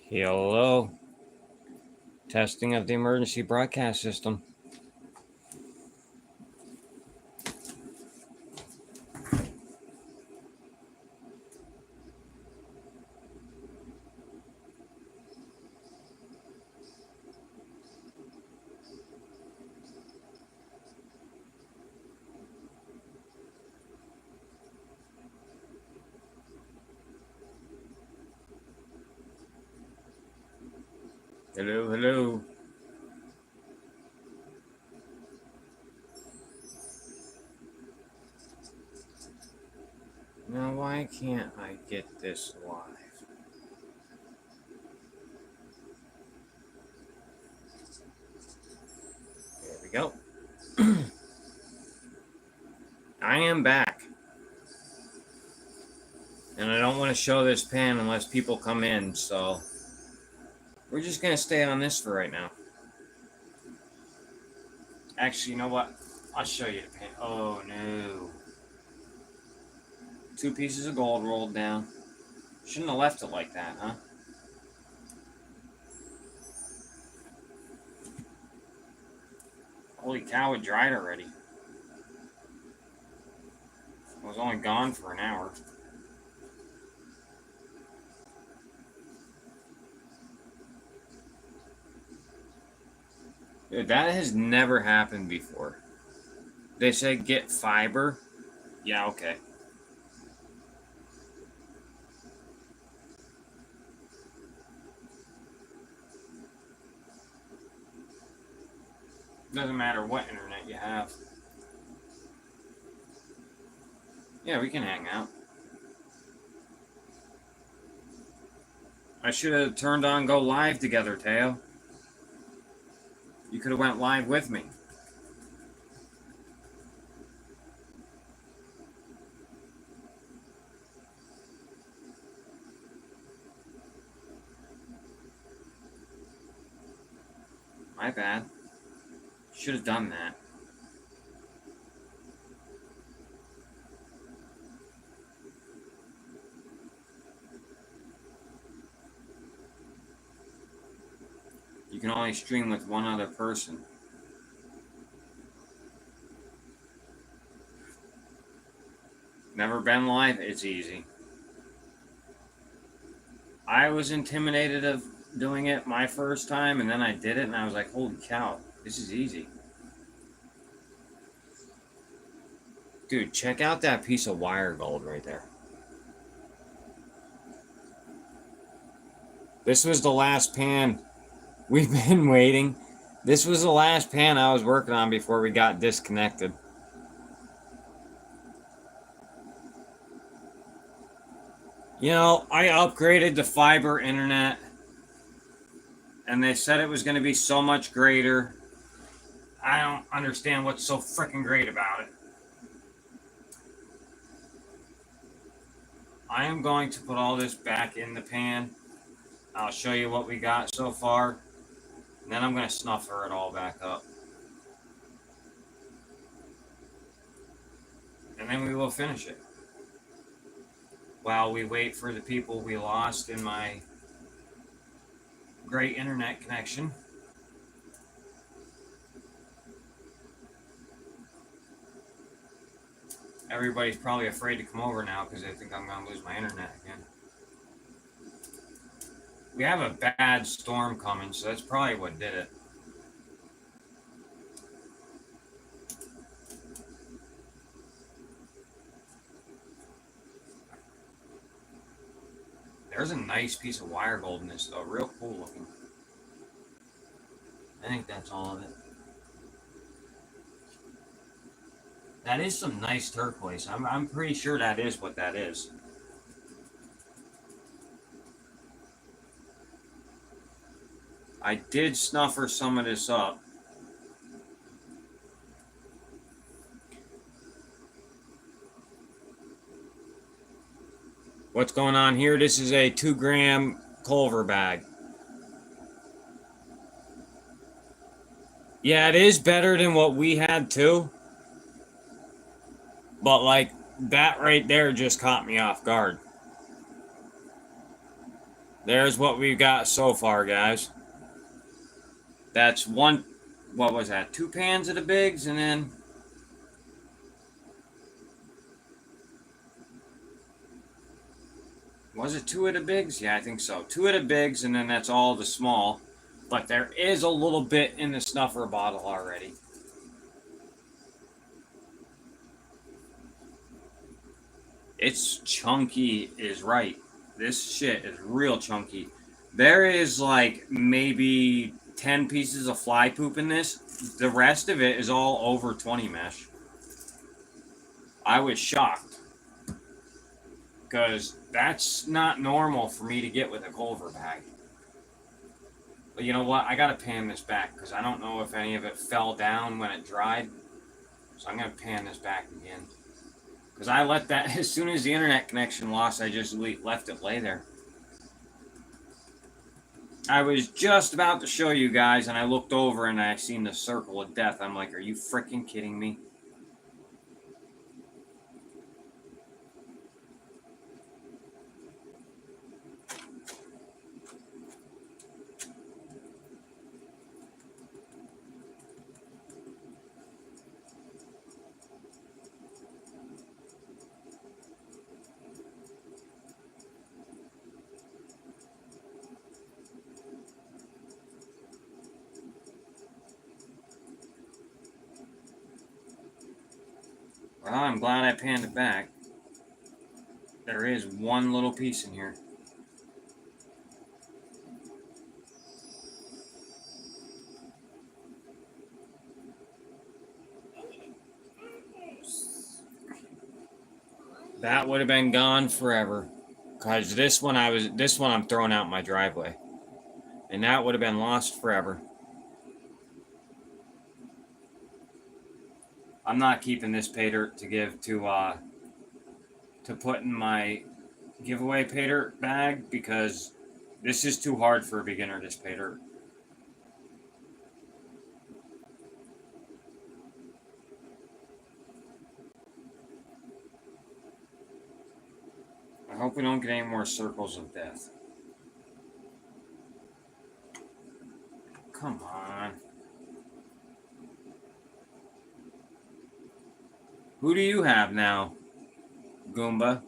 Hello. Testing of the emergency broadcast system. Hello, hello. Now, why can't I get this live? There we go. I am back. And I don't want to show this pan unless people come in, so we're just going to stay on this for right now. Actually, you know what? I'll show you the pan. Oh, no. 2 pieces of gold rolled down. Shouldn't have left it like that, huh? Holy cow, it dried already. I was only gone for an hour. Dude, that has never happened before. They said get fiber. Yeah, okay. Doesn't matter what internet you have. Yeah, we can hang out. I should have turned on go live together, Teo. You could have went live with me. My bad. Should have done that. You can only stream with one other person. Never been live? It's easy. I was intimidated of doing it my first time, and then I did it, and I was like, holy cow, this is easy. Dude, check out that piece of wire gold right there. This was the last pan. We've been waiting. This was the last pan I was working on before we got disconnected. You know, I upgraded to fiber internet, and they said it was going to be so much greater. I don't understand what's so freaking great about it. I am going to put all this back in the pan. I'll show you what we got so far, and then I'm going to snuffer it all back up. And then we will finish it. While we wait for the people we lost in my great internet connection. Everybody's probably afraid to come over now because they think I'm going to lose my internet again. We have a bad storm coming, so that's probably what did it. There's a nice piece of wire gold in this, though. Real cool looking. I think that's all of it. That is some nice turquoise. I'm pretty sure that is what that is. I did snuffer some of this up. What's going on here? This is a 2-gram Culver bag. Yeah, it is better than what we had too. But like that right there just caught me off guard. There's what we've got so far, guys. That's one, what was that? 2 pans of the bigs, and then was it 2 of the bigs? Yeah, I think so. 2 of the bigs, and then that's all the small. But there is a little bit in the snuffer bottle already. It's chunky is right. This shit is real chunky. There is like maybe 10 pieces of fly poop in this. The rest of it is all over 20 mesh. I was shocked. Because that's not normal for me to get with a Culver bag. But you know what? I gotta pan this back because I don't know if any of it fell down when it dried. So I'm gonna pan this back again. Because I let that, as soon as the internet connection lost, I just left it lay there. I was just about to show you guys, and I looked over and I seen the circle of death. I'm like, are you freaking kidding me? Well, I'm glad I panned it back. There is one little piece in here. That would have been gone forever. Cause this one I'm throwing out my driveway. And that would have been lost forever. I'm not keeping this pay dirt to give to put in my giveaway pay dirt bag because this is too hard for a beginner, this pay dirt. I hope we don't get any more circles of death. Come on. Who do you have now, Goomba?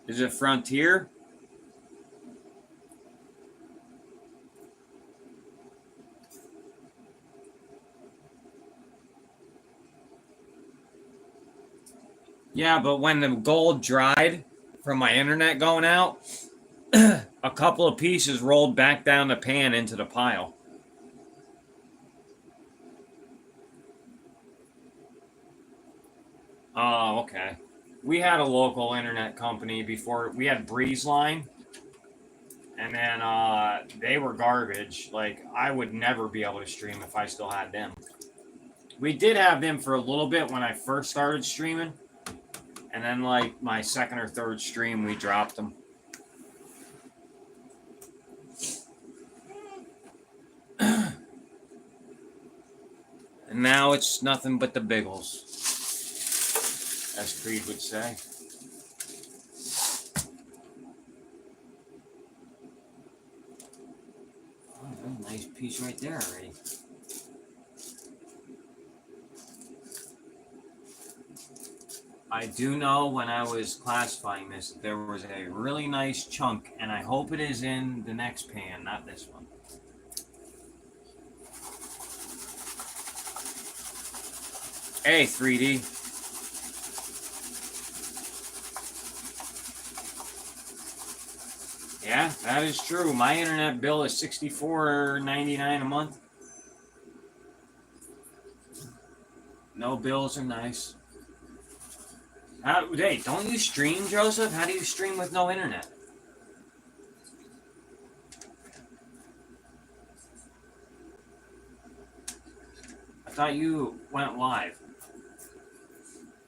Is it Frontier? Yeah, but when the gold dried from my internet going out, a couple of pieces rolled back down the pan into the pile. Oh, okay. We had a local internet company before. We had Breeze Line, and then they were garbage. Like, I would never be able to stream if I still had them. We did have them for a little bit when I first started streaming, and then like my second or third stream, we dropped them. And now it's nothing but the biggles, as Creed would say. Oh, that's a nice piece right there already. I do know when I was classifying this, there was a really nice chunk, and I hope it is in the next pan, not this one. Hey, 3D. Yeah, that is true. My internet bill is $64.99 a month. No bills are nice. Hey, don't you stream, Joseph? How do you stream with no internet? I thought you went live.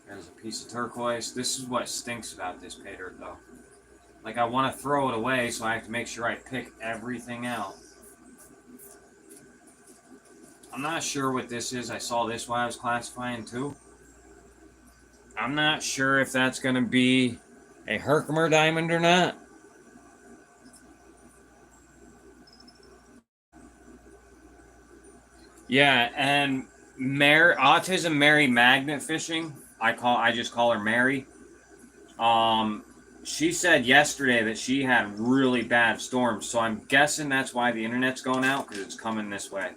There's a piece of turquoise. This is what stinks about this pay dirt, though. Like, I want to throw it away, so I have to make sure I pick everything out. I'm not sure what this is. I saw this while I was classifying, too. I'm not sure if that's going to be a Herkimer diamond or not. Yeah, and Autism Mary Magnet Fishing. I just call her Mary. Um, she said yesterday that she had really bad storms, so I'm guessing that's why the internet's going out because it's coming this way.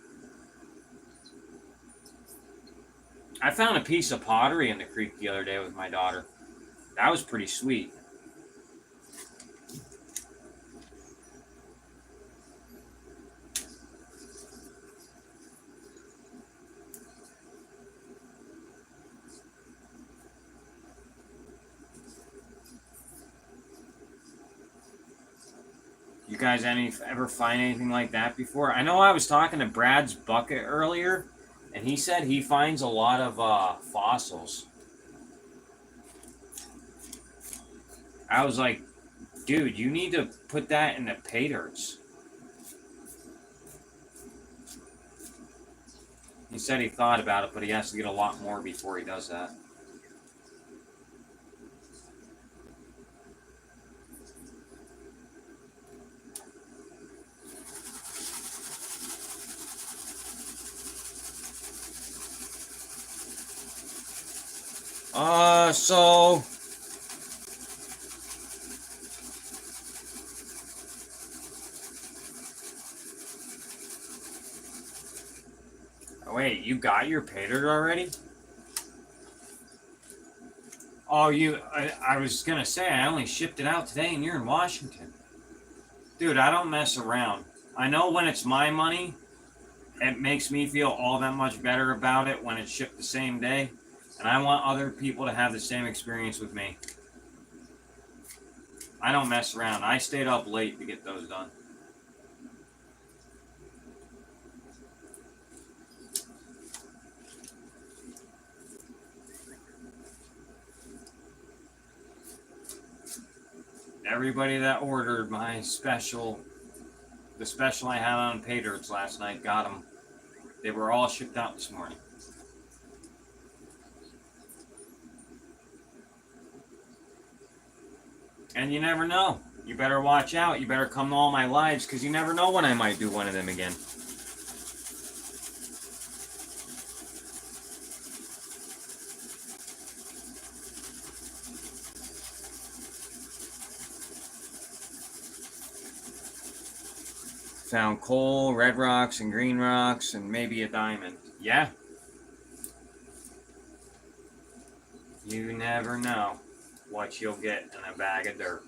I found a piece of pottery in the creek the other day with my daughter. That was pretty sweet. You guys ever find anything like that before? I know I was talking to Brad's Bucket earlier, and he said he finds a lot of fossils. I was like, dude, you need to put that in the pay dirts. He said he thought about it, but he has to get a lot more before he does that. So wait, you got your pay dirt already? Oh, I was gonna say I only shipped it out today, and you're in Washington, dude. I don't mess around. I know when it's my money, it makes me feel all that much better about it when it's shipped the same day, and I want other people to have the same experience with me. I don't mess around. I stayed up late to get those done. Everybody that ordered my special, the special I had on pay dirts last night, got them. They were all shipped out this morning. And you never know. You better watch out. You better come to all my lives because you never know when I might do one of them again. Found coal, red rocks, and green rocks, and maybe a diamond. Yeah. You never know what you'll get in a bag of dirt.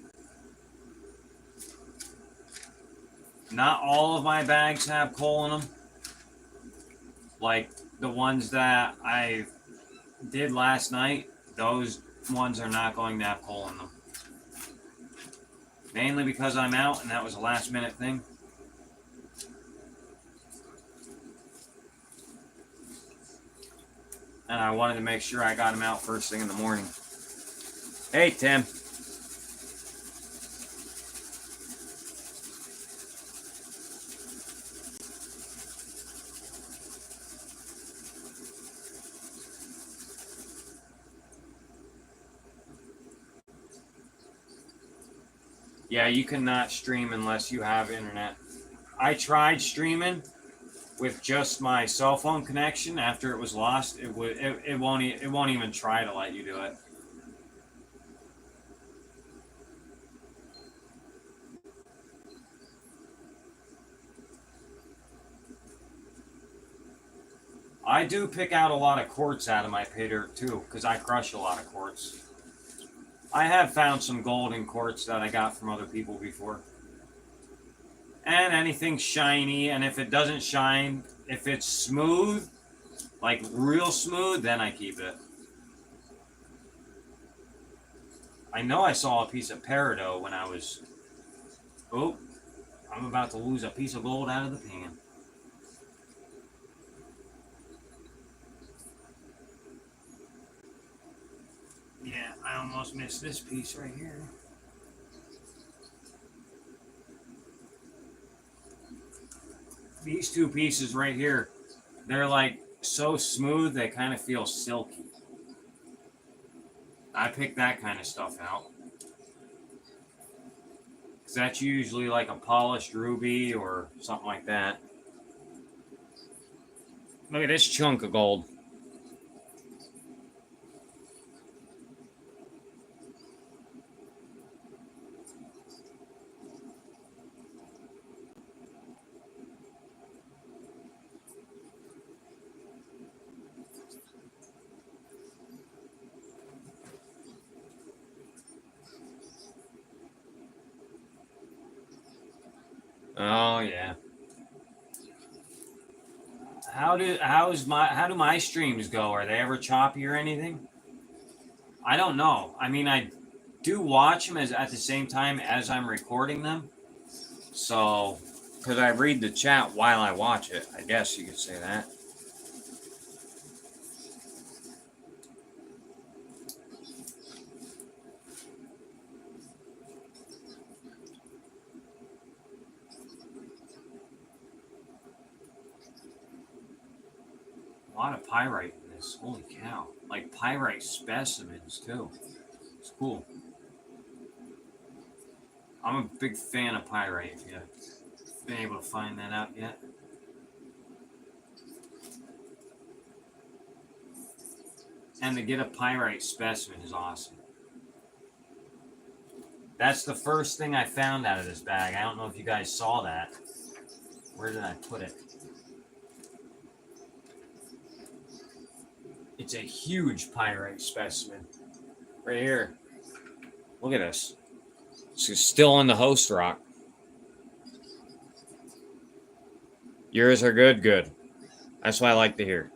Not all of my bags have coal in them. Like the ones that I did last night, those ones are not going to have coal in them. Mainly because I'm out and that was a last minute thing. And I wanted to make sure I got them out first thing in the morning. Hey, Tim. Yeah, you cannot stream unless you have internet. I tried streaming with just my cell phone connection after it was lost. It won't even try to let you do it. I do pick out a lot of quartz out of my pay dirt too, because I crush a lot of quartz. I have found some gold in quartz that I got from other people before. And anything shiny, and if it doesn't shine, if it's smooth, like real smooth, then I keep it. I know I saw a piece of peridot when I was... Oh, I'm about to lose a piece of gold out of the pan. Yeah, I almost missed this piece right here. These two pieces right here, they're like so smooth, they kind of feel silky. I pick that kind of stuff out. Because that's usually like a polished ruby or something like that. Look at this chunk of gold. Oh yeah. How do my streams go? Are they ever choppy or anything? I don't know. I mean, I do watch them at the same time as I'm recording them. So, because I read the chat while I watch it, I guess you could say that. A lot of pyrite in this. Holy cow. Like pyrite specimens, too. It's cool. I'm a big fan of pyrite, if you haven't been able to find that out yet. And to get a pyrite specimen is awesome. That's the first thing I found out of this bag. I don't know if you guys saw that. Where did I put it? It's a huge pyrite specimen. Right here. Look at this. It's still on the host rock. Yours are good? Good. That's what I like to hear.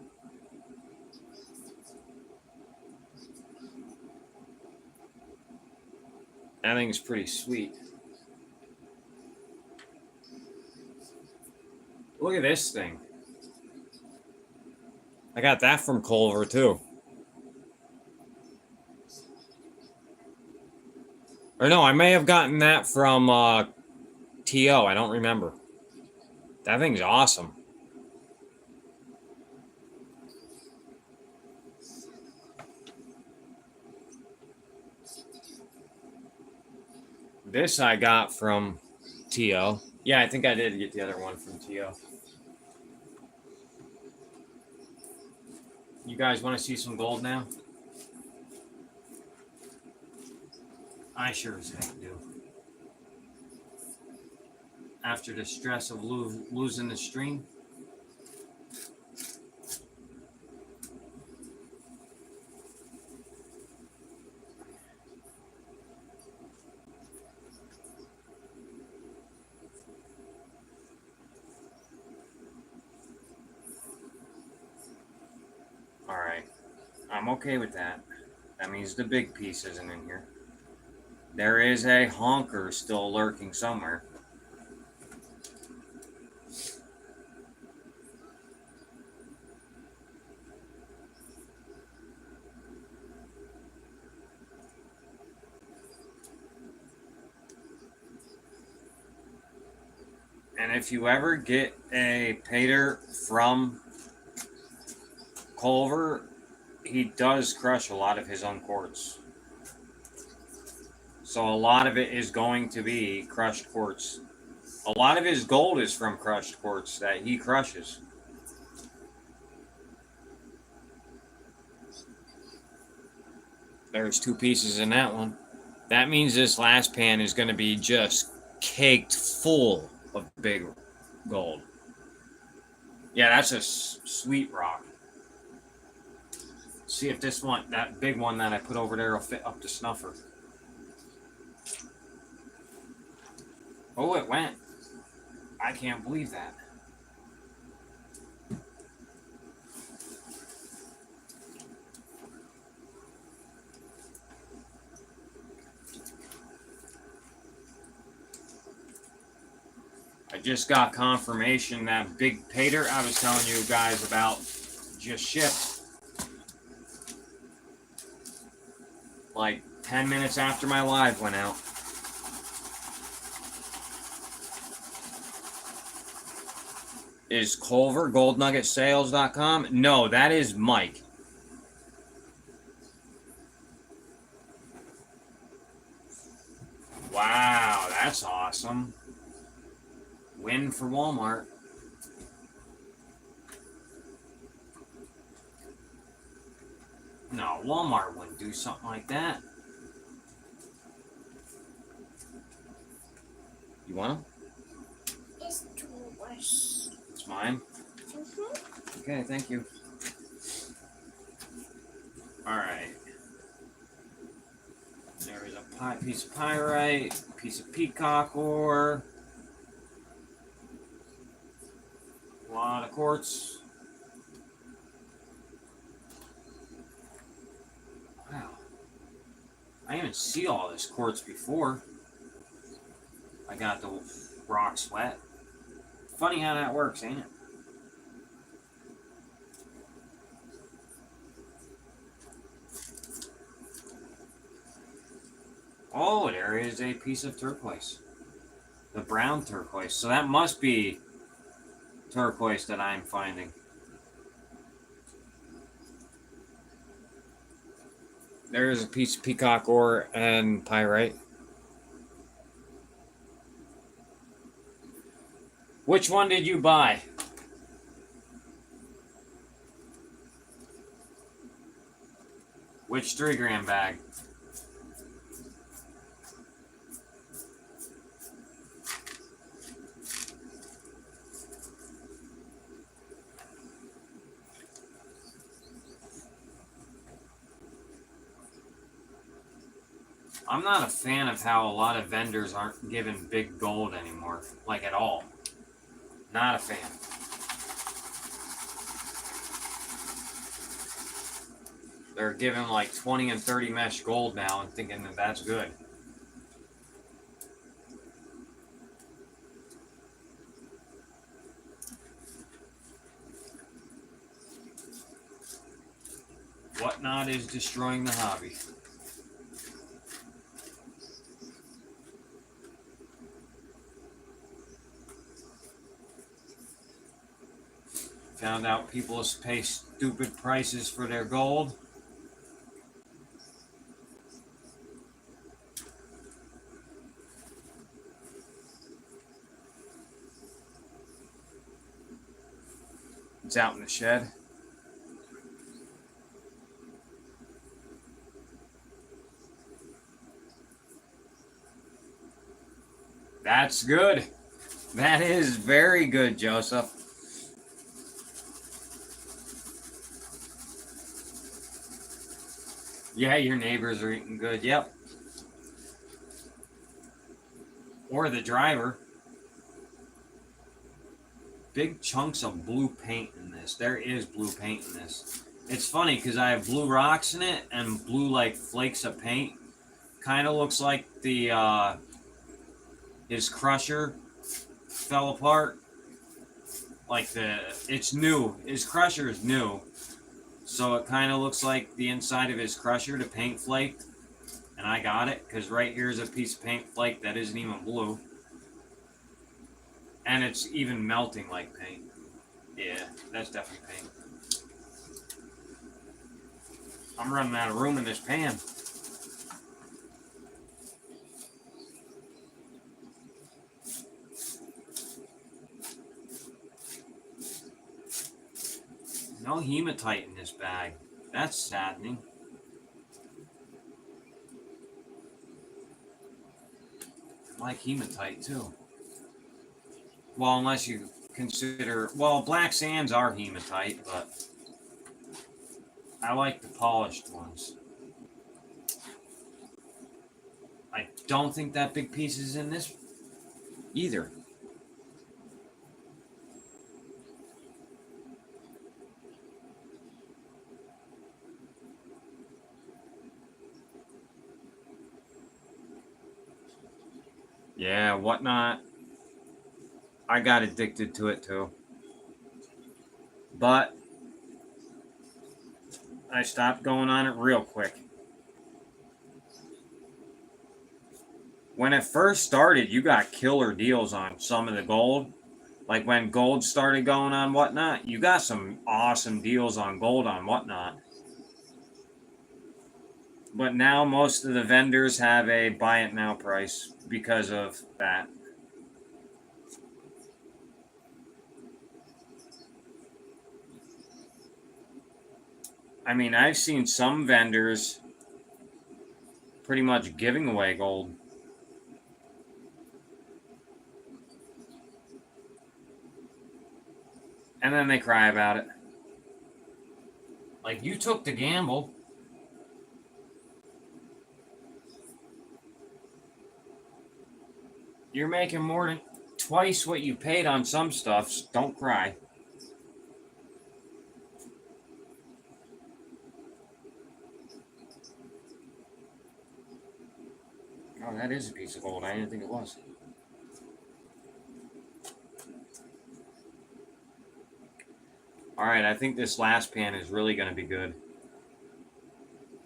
That thing's pretty sweet. Look at this thing. I got that from Culver, too. Or no, I may have gotten that from T.O. I don't remember. That thing's awesome. This I got from T.O. Yeah, I think I did get the other one from T.O. You guys want to see some gold now? I sure as heck do. After the stress of losing the stream. Alright. I'm okay with that. That means the big piece isn't in here. There is a honker still lurking somewhere. And if you ever get a pay dirt from Culver, he does crush a lot of his own quartz. So a lot of it is going to be crushed quartz. A lot of his gold is from crushed quartz that he crushes. There's 2 pieces in that one. That means this last pan is going to be just caked full of big gold. Yeah, that's a sweet rock. See if this one, that big one that I put over there, will fit up to snuffer. Oh, it went. I can't believe that. I just got confirmation that big pay dirt I was telling you guys about just shipped. Like 10 minutes after my live went out. Is Culver goldnuggetsales.com? No, that is Mike. Wow, that's awesome. Win for Walmart. No, Walmart wouldn't do something like that. You want them? It's yours. It's mine? Mm-hmm. Okay, thank you. Alright. There is a piece of pyrite, piece of peacock ore, a lot of quartz. Wow. I didn't see all this quartz before. I got the rocks wet. Funny how that works, ain't it? Oh, there is a piece of turquoise. The brown turquoise. So that must be turquoise that I'm finding. There is a piece of peacock ore and pyrite. Which one did you buy? Which 3-gram bag? I'm not a fan of how a lot of vendors aren't giving big gold anymore. Like at all. Not a fan. They're giving like 20 and 30 mesh gold now and thinking that that's good. Whatnot is destroying the hobby. Found out people pay stupid prices for their gold. It's out in the shed. That's good. That is very good, Joseph. Yeah, your neighbors are eating good. Yep. Or the driver. Big chunks of blue paint in this. There is blue paint in this. It's funny because I have blue rocks in it and blue like flakes of paint. Kind of looks like the his crusher fell apart. Like it's new. His crusher is new, so it kind of looks like the inside of his crusher, the paint flaked. And I got it because right here is a piece of paint flake that isn't even blue, and it's even melting like paint. Yeah, that's definitely paint. I'm running out of room in this pan. No hematite in this bag. That's saddening. I like hematite too. Well, unless you consider... Well, black sands are hematite, but I like the polished ones. I don't think that big piece is in this either. Yeah, whatnot. I got addicted to it too. But I stopped going on it real quick. When it first started, you got killer deals on some of the gold. Like when gold started going on whatnot, you got some awesome deals on gold on whatnot. But now most of the vendors have a buy it now price because of that. I mean, I've seen some vendors pretty much giving away gold. And then they cry about it. Like, you took the gamble. You're making more than twice what you paid on some stuff. Don't cry. Oh, that is a piece of gold. I didn't think it was. Alright, I think this last pan is really going to be good.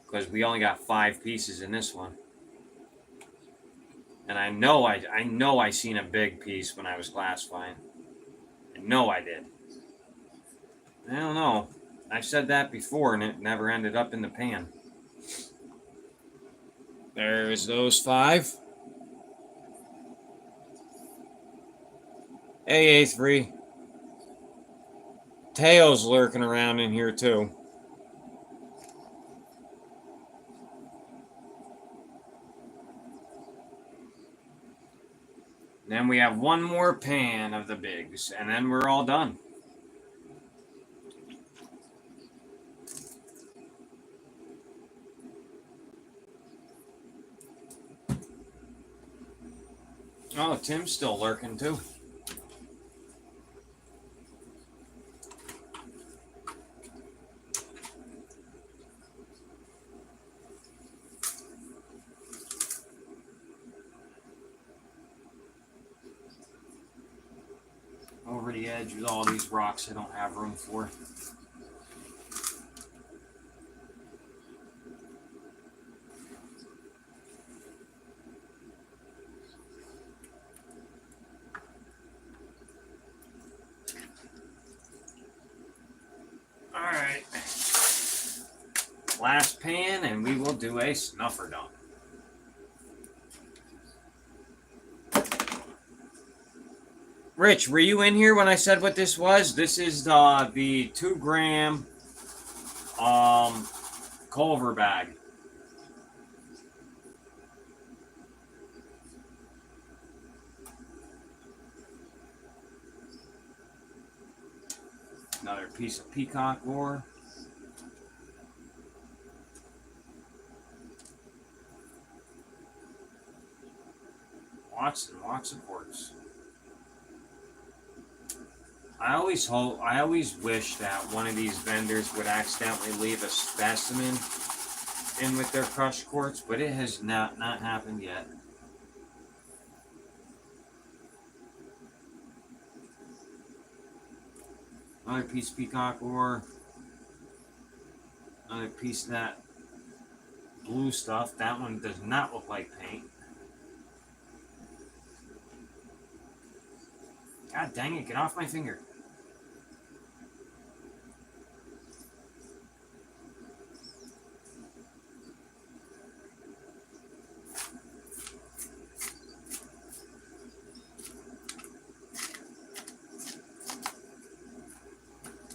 Because we only got 5 pieces in this one. And I know I seen a big piece when I was classifying. I know I did. I don't know. I've said that before and it never ended up in the pan. There's those 5. Hey, A3. Teo's lurking around in here too. Then we have one more pan of the bigs, and then we're all done. Oh, Tim's still lurking too. Over the edge with all these rocks I don't have room for. Alright. Last pan, and we will do a snuffer dump. Rich, were you in here when I said what this was? This is the 2 gram Culver bag. Another piece of peacock ore. Lots and lots of quartz. I always wish that one of these vendors would accidentally leave a specimen in with their crushed quartz, but it has not happened yet. Another piece of peacock ore. Another piece of that blue stuff. That one does not look like paint. God dang it, get off my finger.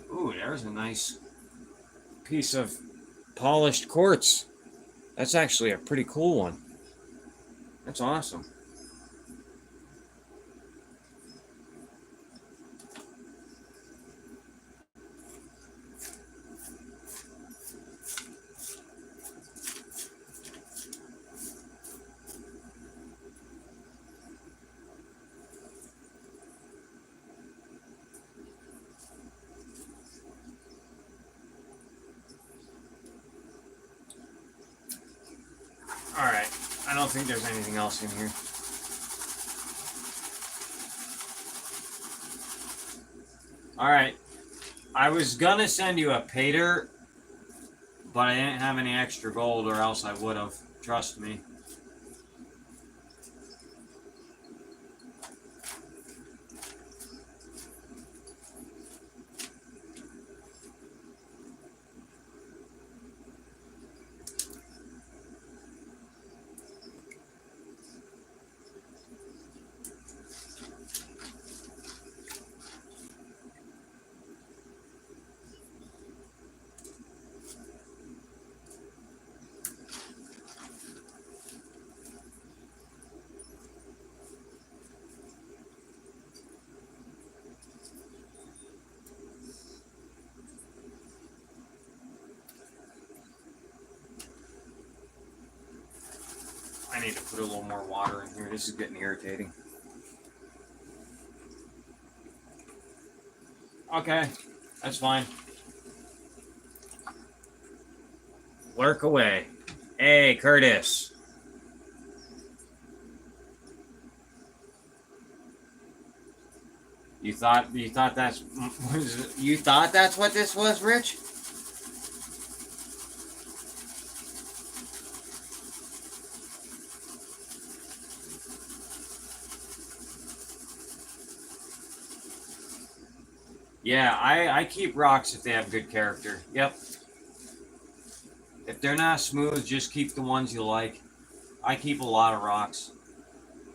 Ooh, there's a nice piece of polished quartz. That's actually a pretty cool one. That's awesome. Alright, I don't think there's anything else in here. Alright, I was gonna send you a pay dirt, but I didn't have any extra gold or else I would have. Trust me. I need to put a little more water in here. This is getting irritating. Okay, that's fine. Lurk away. Hey, Curtis. You thought that's you thought that's what this was, Rich? Yeah, I keep rocks if they have good character. Yep. If they're not smooth, just keep the ones you like. I keep a lot of rocks.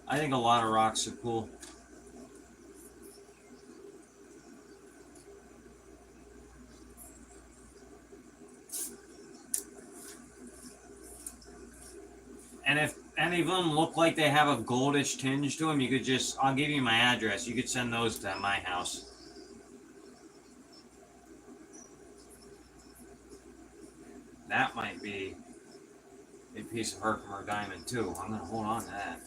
I think a lot of rocks are cool. And if any of them look like they have a goldish tinge to them, you could just, I'll give you my address. You could send those to my house. That might be a piece of Herkimer diamond too. I'm going to hold on to that.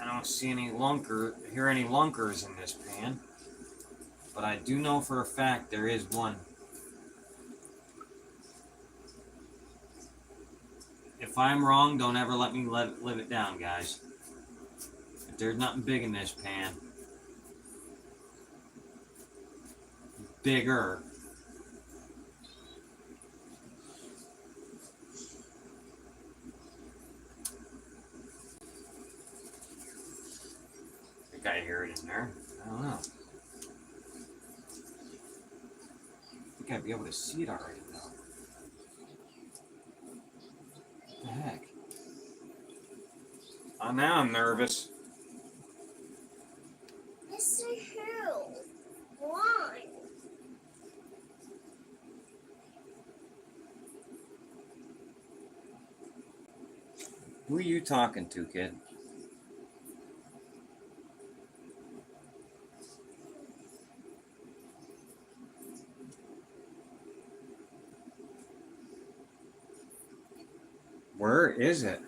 I don't see any hear any lunkers in this pan. But I do know for a fact there is one. If I'm wrong, don't ever let me live it down, guys. If there's nothing big in this pan, bigger. I think I hear it in there. I don't know. I think I'd be able to see it already, though. What the heck? Oh, now I'm nervous. Mr. Who? Why? Who are you talking to, kid? Where is it?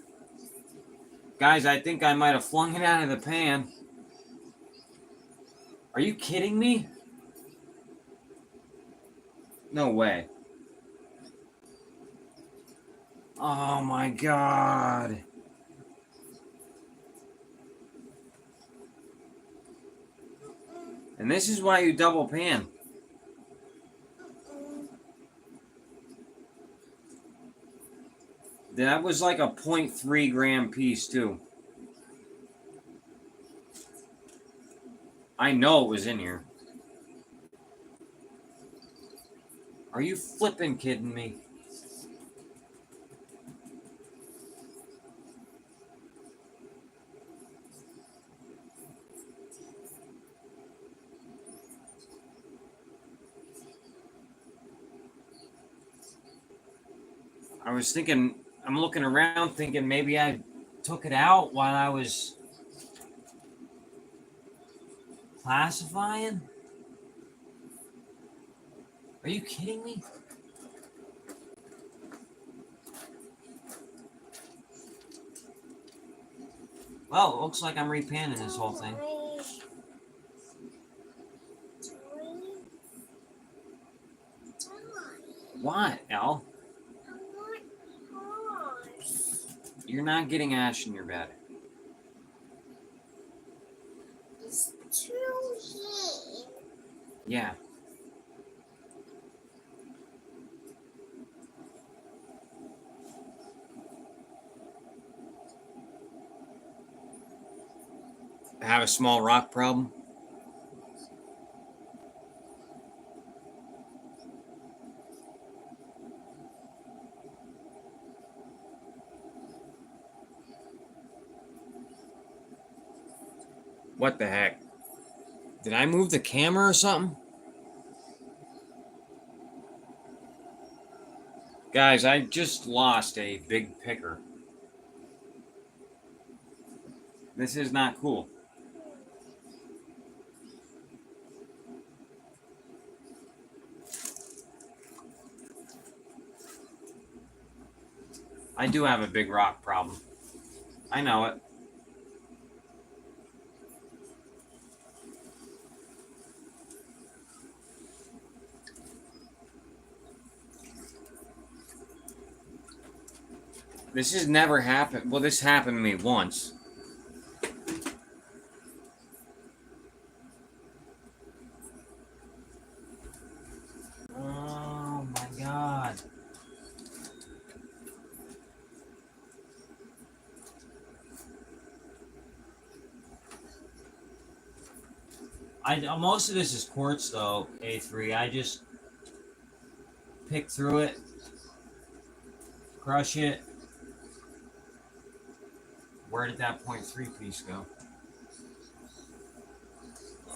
Guys, I think I might have flung it out of the pan. Are you kidding me? No way. Oh my god. And this is why you double pan. That was like a 0.3 gram piece too. I know it was in here. Are you flipping kidding me? I was thinking, I'm looking around thinking maybe I took it out while I was classifying. Are you kidding me? Well, it looks like I'm repanning this whole thing. What, Al? You're not getting ash in your bed. It's too heat. Yeah. I have a small rock problem. What the heck? Did I move the camera or something? Guys, I just lost a big picker. This is not cool. I do have a big rock problem. I know it. This has never happened. Well, this happened to me once. Oh my god. Most of this is quartz though, A3. I just pick through it, crush it. Where did that 0.3 piece go?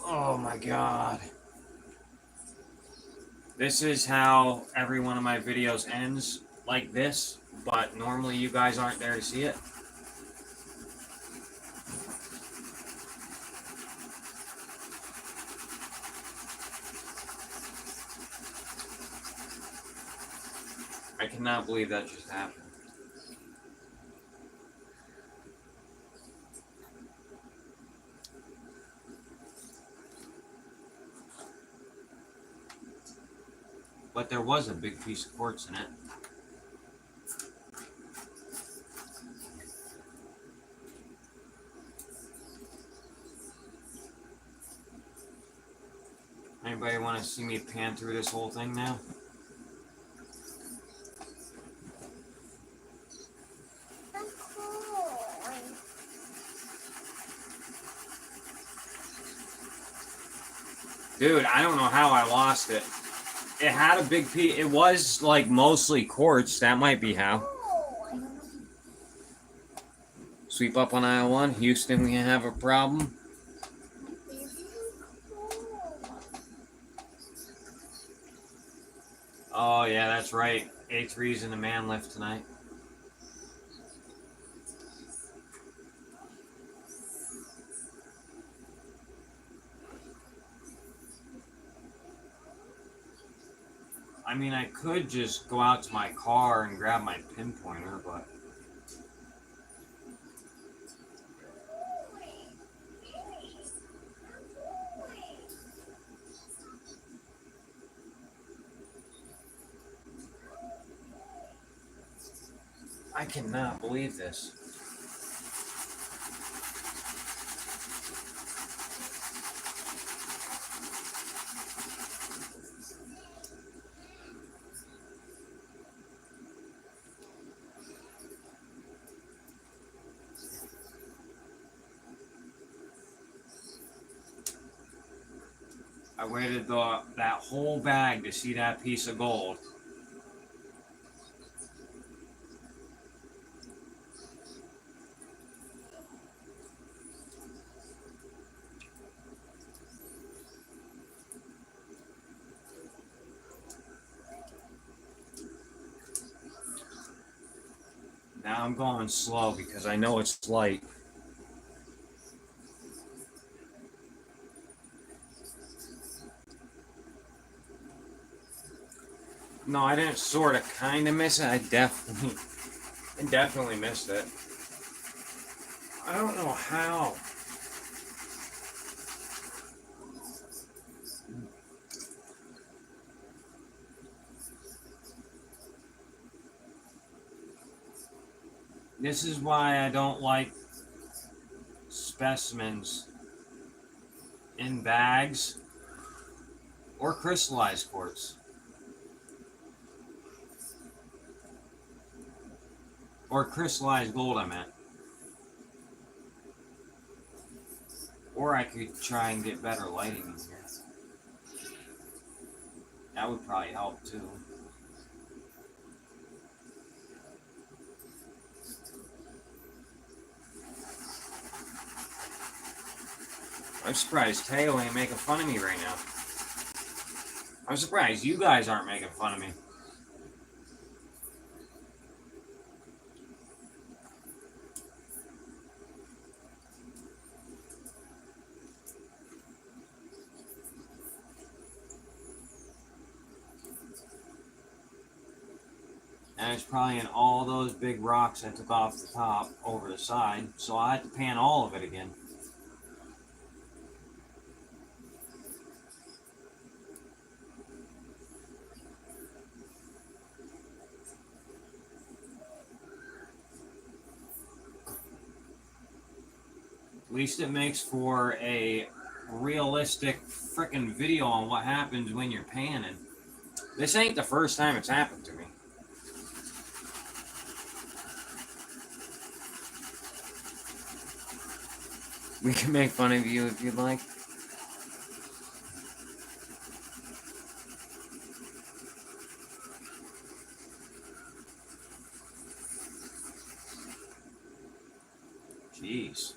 Oh my god. This is how every one of my videos ends, like this, but normally you guys aren't there to see it. I cannot believe that just happened. But there was a big piece of quartz in it. Anybody want to see me pan through this whole thing now? Dude, I don't know how I lost it. It had a big piece. It was like mostly quartz. That might be how. Sweep up on aisle 1. Houston, we have a problem. Oh, yeah, that's right. A3's in the man lift tonight. I mean, I could just go out to my car and grab my pinpointer, but... I cannot believe this. I waited that whole bag to see that piece of gold. Now I'm going slow because I know it's light. No, I didn't sort of kind of miss it. I definitely missed it. I don't know how. This is why I don't like specimens in bags or crystallized quartz. Or crystallized gold, I meant. Or I could try and get better lighting in here. That would probably help too. I'm surprised Teo ain't making fun of me right now. I'm surprised you guys aren't making fun of me. it's probably in all those big rocks I took off the top over the side, so I had to pan all of it again. At least it makes for a realistic frickin' video on what happens when you're panning. This ain't the first time it's happened to me. We can make fun of you if you'd like. Jeez.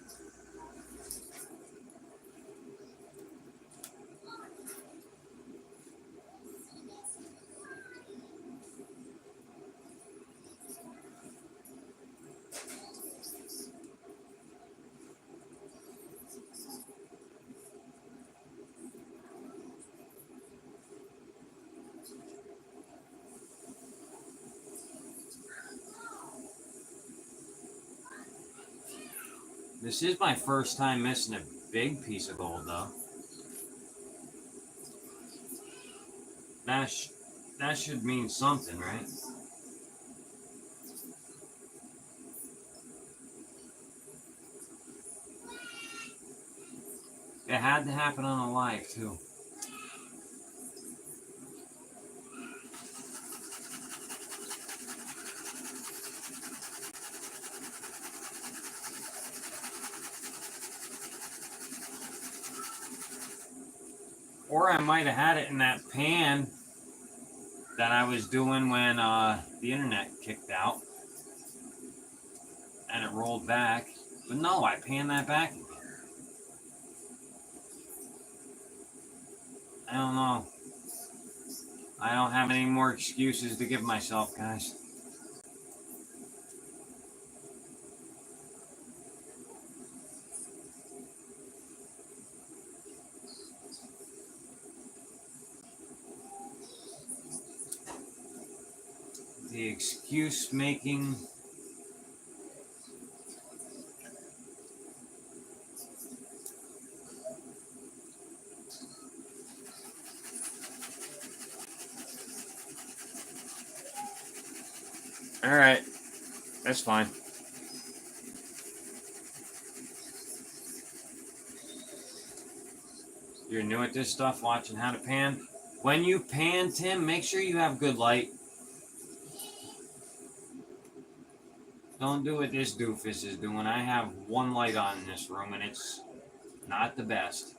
This is my first time missing a big piece of gold, though. That should mean something, right? It had to happen on a live, too. Or I might have had it in that pan that I was doing when the internet kicked out. And it rolled back. But no, I panned that back again. I don't know. I don't have any more excuses to give myself, guys. The excuse making. Alright. That's fine. You're new at this stuff, watching how to pan. When you pan, Tim, make sure you have good light. Don't do what this doofus is doing. I have one light on in this room, and it's not the best.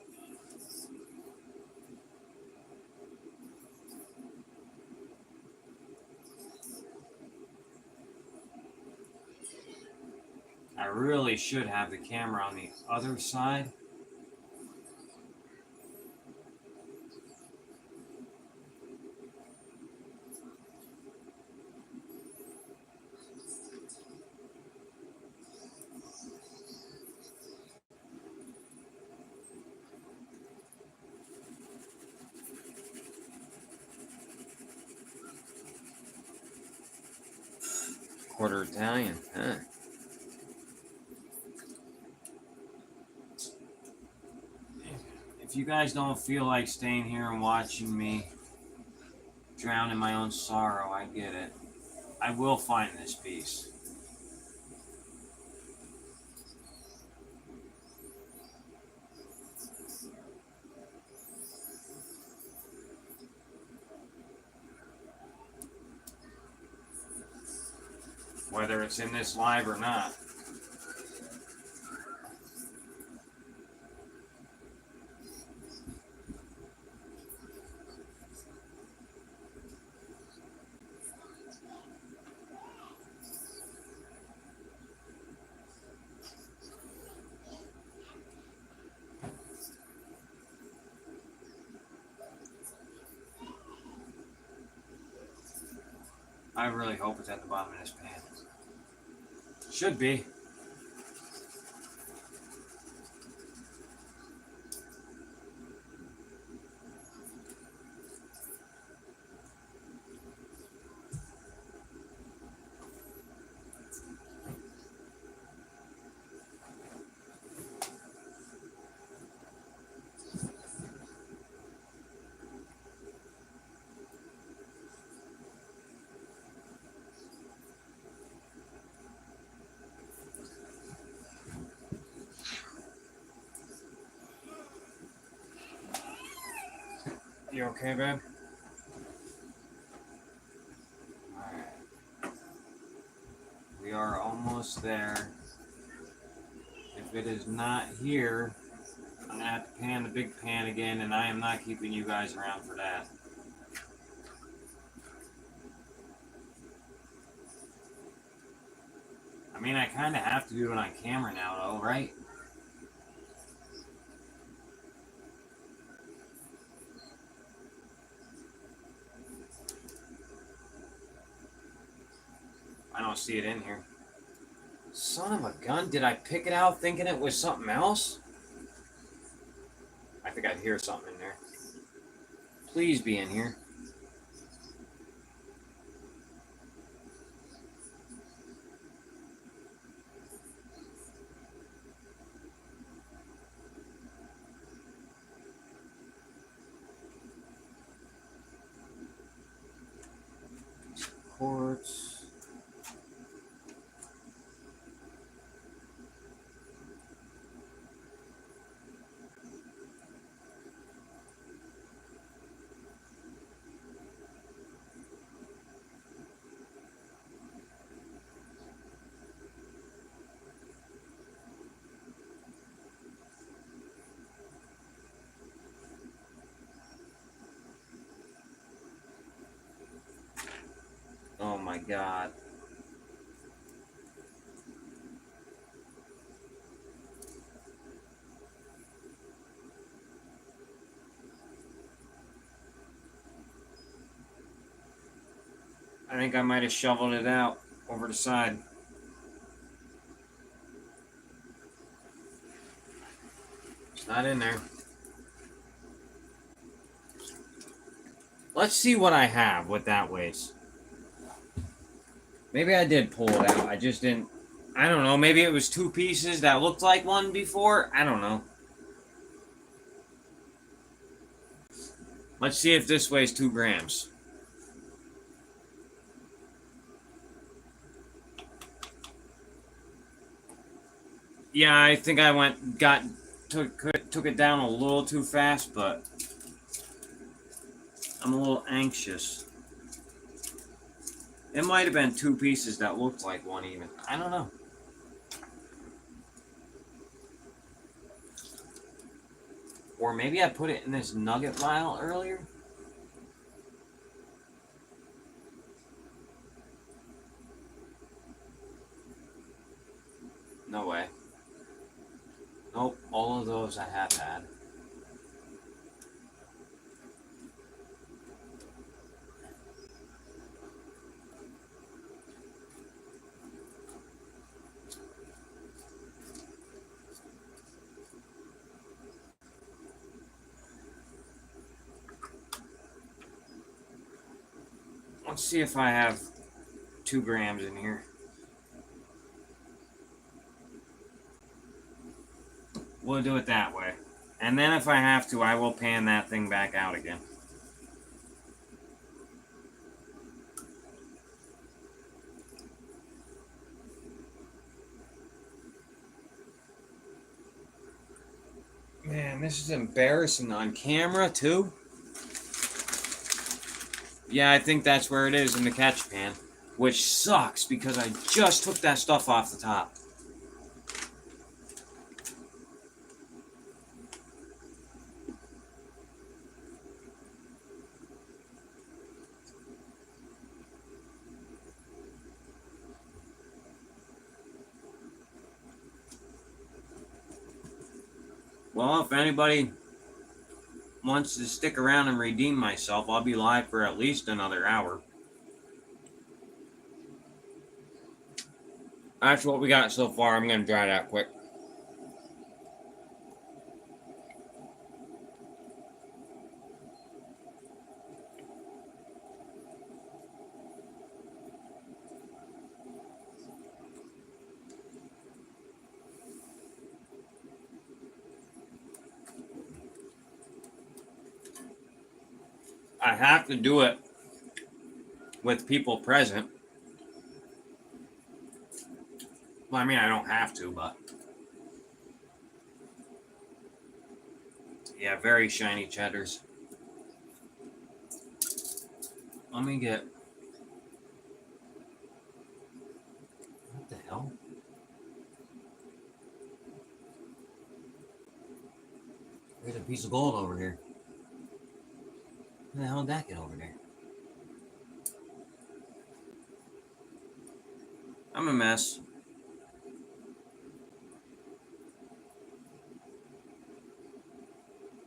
I really should have the camera on the other side. Quarter Italian, huh? If you guys don't feel like staying here and watching me drown in my own sorrow, I get it. I will find this piece. Whether it's in this live or not. I really hope it's at the bottom of this pan. Should be. You okay, babe? Alright. We are almost there. If it is not here, I'm gonna have to pan the big pan again, and I am not keeping you guys around for that. I mean, I kind of have to do it on camera now, though, right? I don't see it in here. Son of a gun, did I pick it out thinking it was something else? I think I hear something in there. Please be in here. Quartz. Oh my god. I think I might have shoveled it out over the side. It's not in there. Let's see what I have with that waste. Maybe I did pull it out. I just didn't. I don't know. Maybe it was two pieces that looked like one before. I don't know. Let's see if this weighs 2 grams. Yeah, I think I took it down a little too fast, but I'm a little anxious. It might have been 2 pieces that looked like one even. I don't know. Or maybe I put it in this nugget vial earlier. No way. Nope, all of those I have had. Let's see if I have 2 grams in here. We'll do it that way. And then if I have to, I will pan that thing back out again. Man, this is embarrassing on camera, too. Yeah, I think that's where it is in the catch pan. Which sucks, because I just took that stuff off the top. Well, if anybody wants to stick around and redeem myself, I'll be live for at least another hour. That's what we got so far. I'm going to dry that quick. I have to do it with people present. Well, I mean, I don't have to, but... Yeah, very shiny cheddars. Let me get. What the hell? There's a piece of gold over here. How the hell did that get over there? I'm a mess.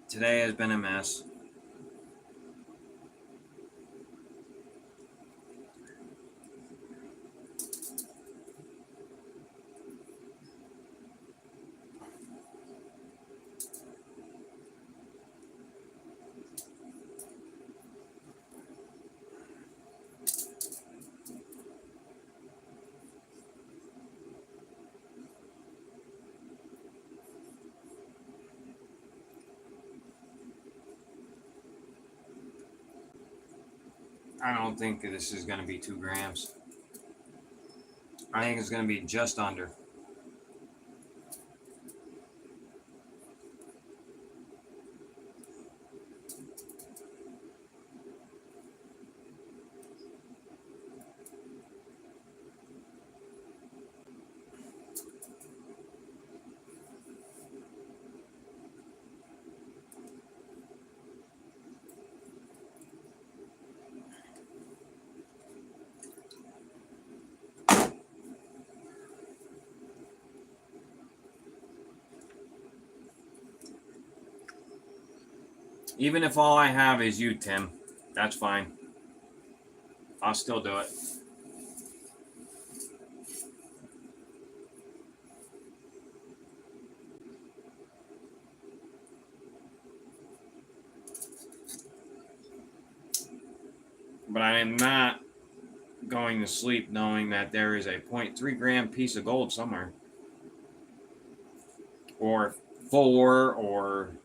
Today has been a mess. I don't think this is going to be 2 grams. I think it's going to be just under. Even if all I have is you, Tim, that's fine. I'll still do it. But I am not going to sleep knowing that there is a 0.3 gram piece of gold somewhere. Or 4 or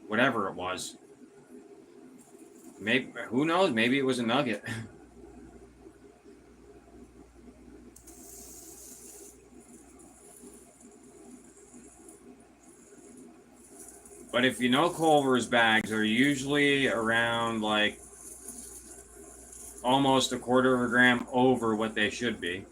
whatever it was. Maybe, who knows? Maybe it was a nugget. But if you know Culver's bags are usually around like almost a quarter of a gram over what they should be.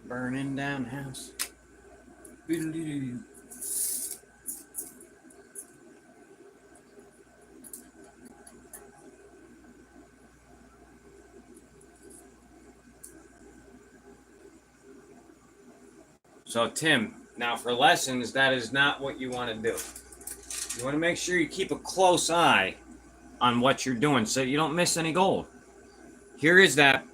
Burning down house. So Tim, now for lessons, that is not what you want to do. You want to make sure you keep a close eye on what you're doing so you don't miss any gold. Here is that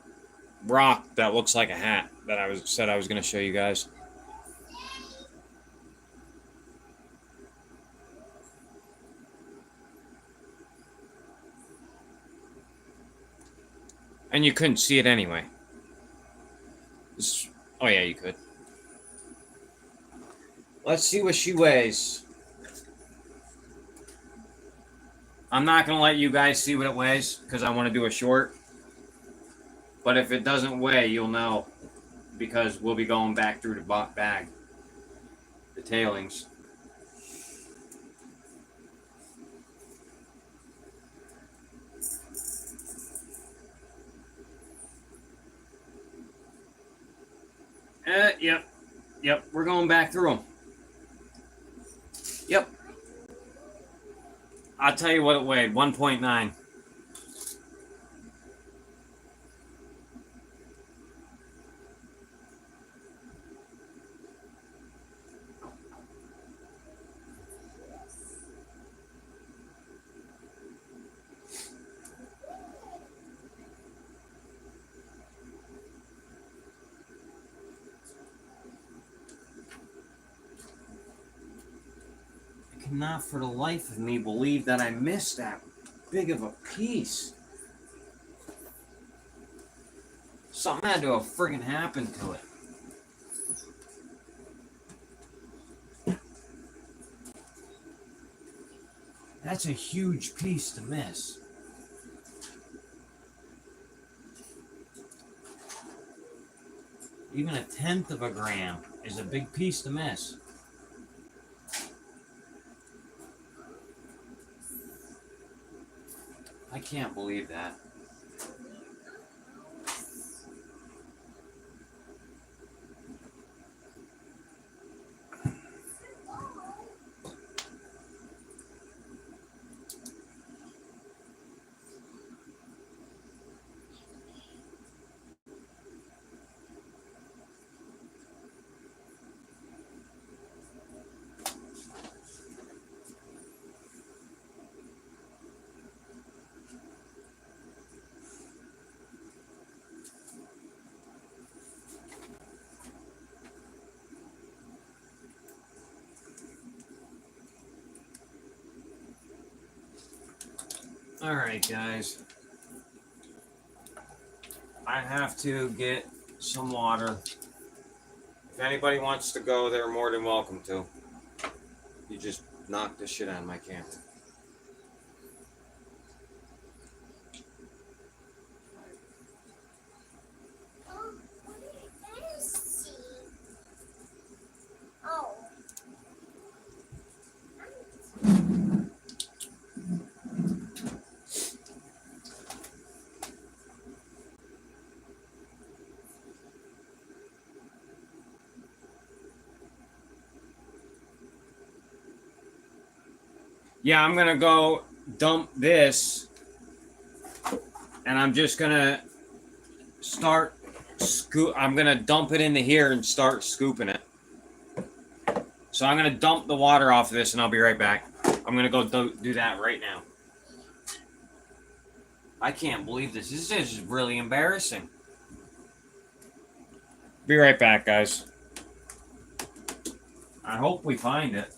rock that looks like a hat that I said I was going to show you guys. And you couldn't see it anyway. Oh yeah, you could. Let's see what she weighs. I'm not going to let you guys see what it weighs because I want to do a short. But if it doesn't weigh, you'll know because we'll be going back through the bag. The tailings. Yep, we're going back through them. Yep. I'll tell you what it weighed, 1.9. I cannot for the life of me believe that I missed that big of a piece. Something had to have friggin' happened to it. That's a huge piece to miss. Even 1/10 of a gram is a big piece to miss. I can't believe that. All right, guys. I have to get some water. If anybody wants to go, they're more than welcome to. You just knocked the shit out of my camera. Oh, what did I see? Oh. Yeah, I'm gonna go dump this, and I'm just gonna start I'm gonna dump it into here and start scooping it. So I'm gonna dump the water off of this, and I'll be right back. I'm gonna go do that right now. I can't believe this. This is really embarrassing. Be right back, guys. I hope we find it.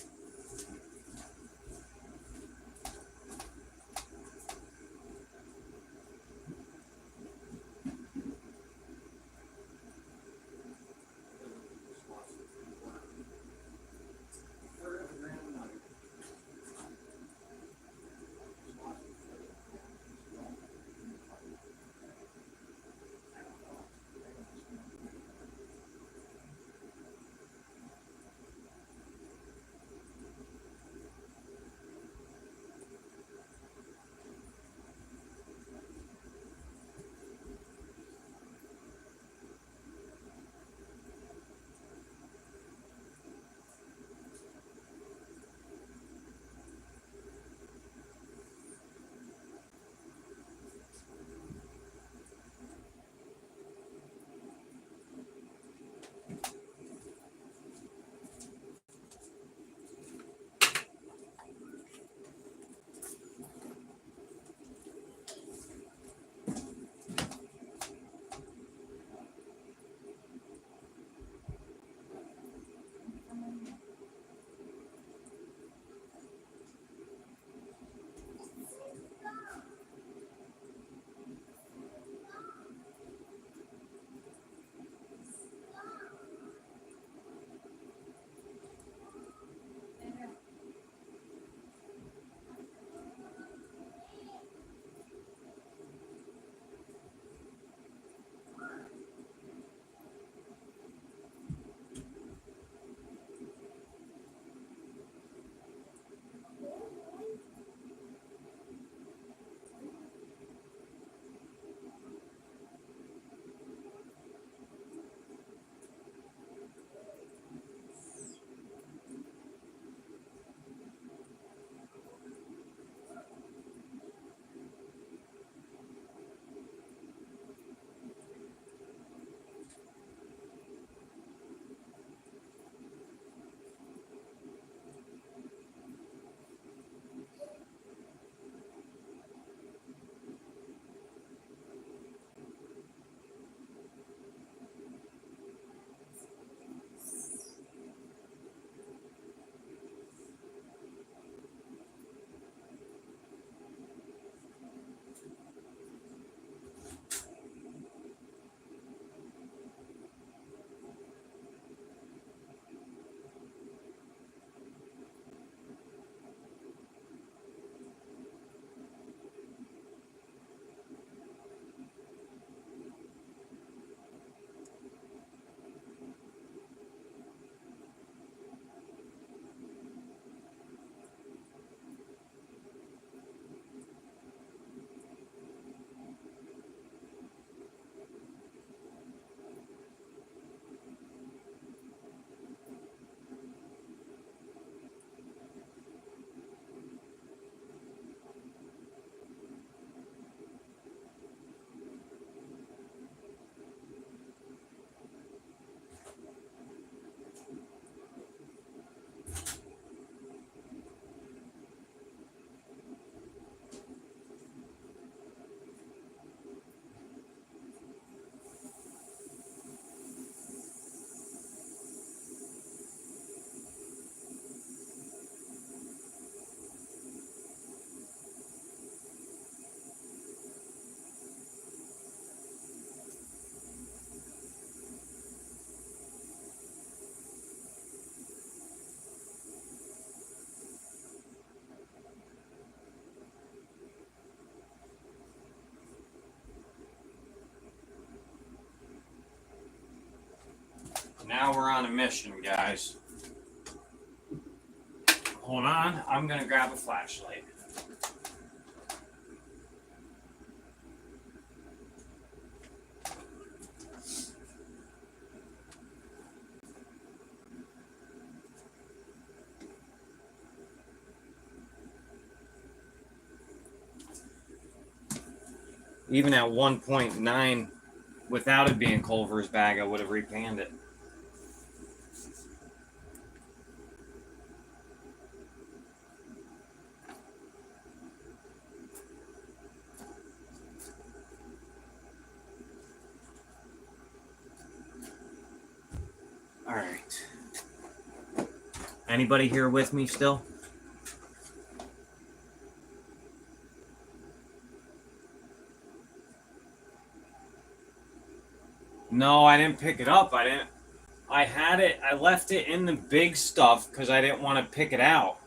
Now we're on a mission, guys. Hold on, I'm gonna grab a flashlight. Even at 1.9, without it being Culver's bag, I would have repanned it. All right. Anybody here with me still? No, I didn't pick it up. I had it. I left it in the big stuff because I didn't want to pick it out.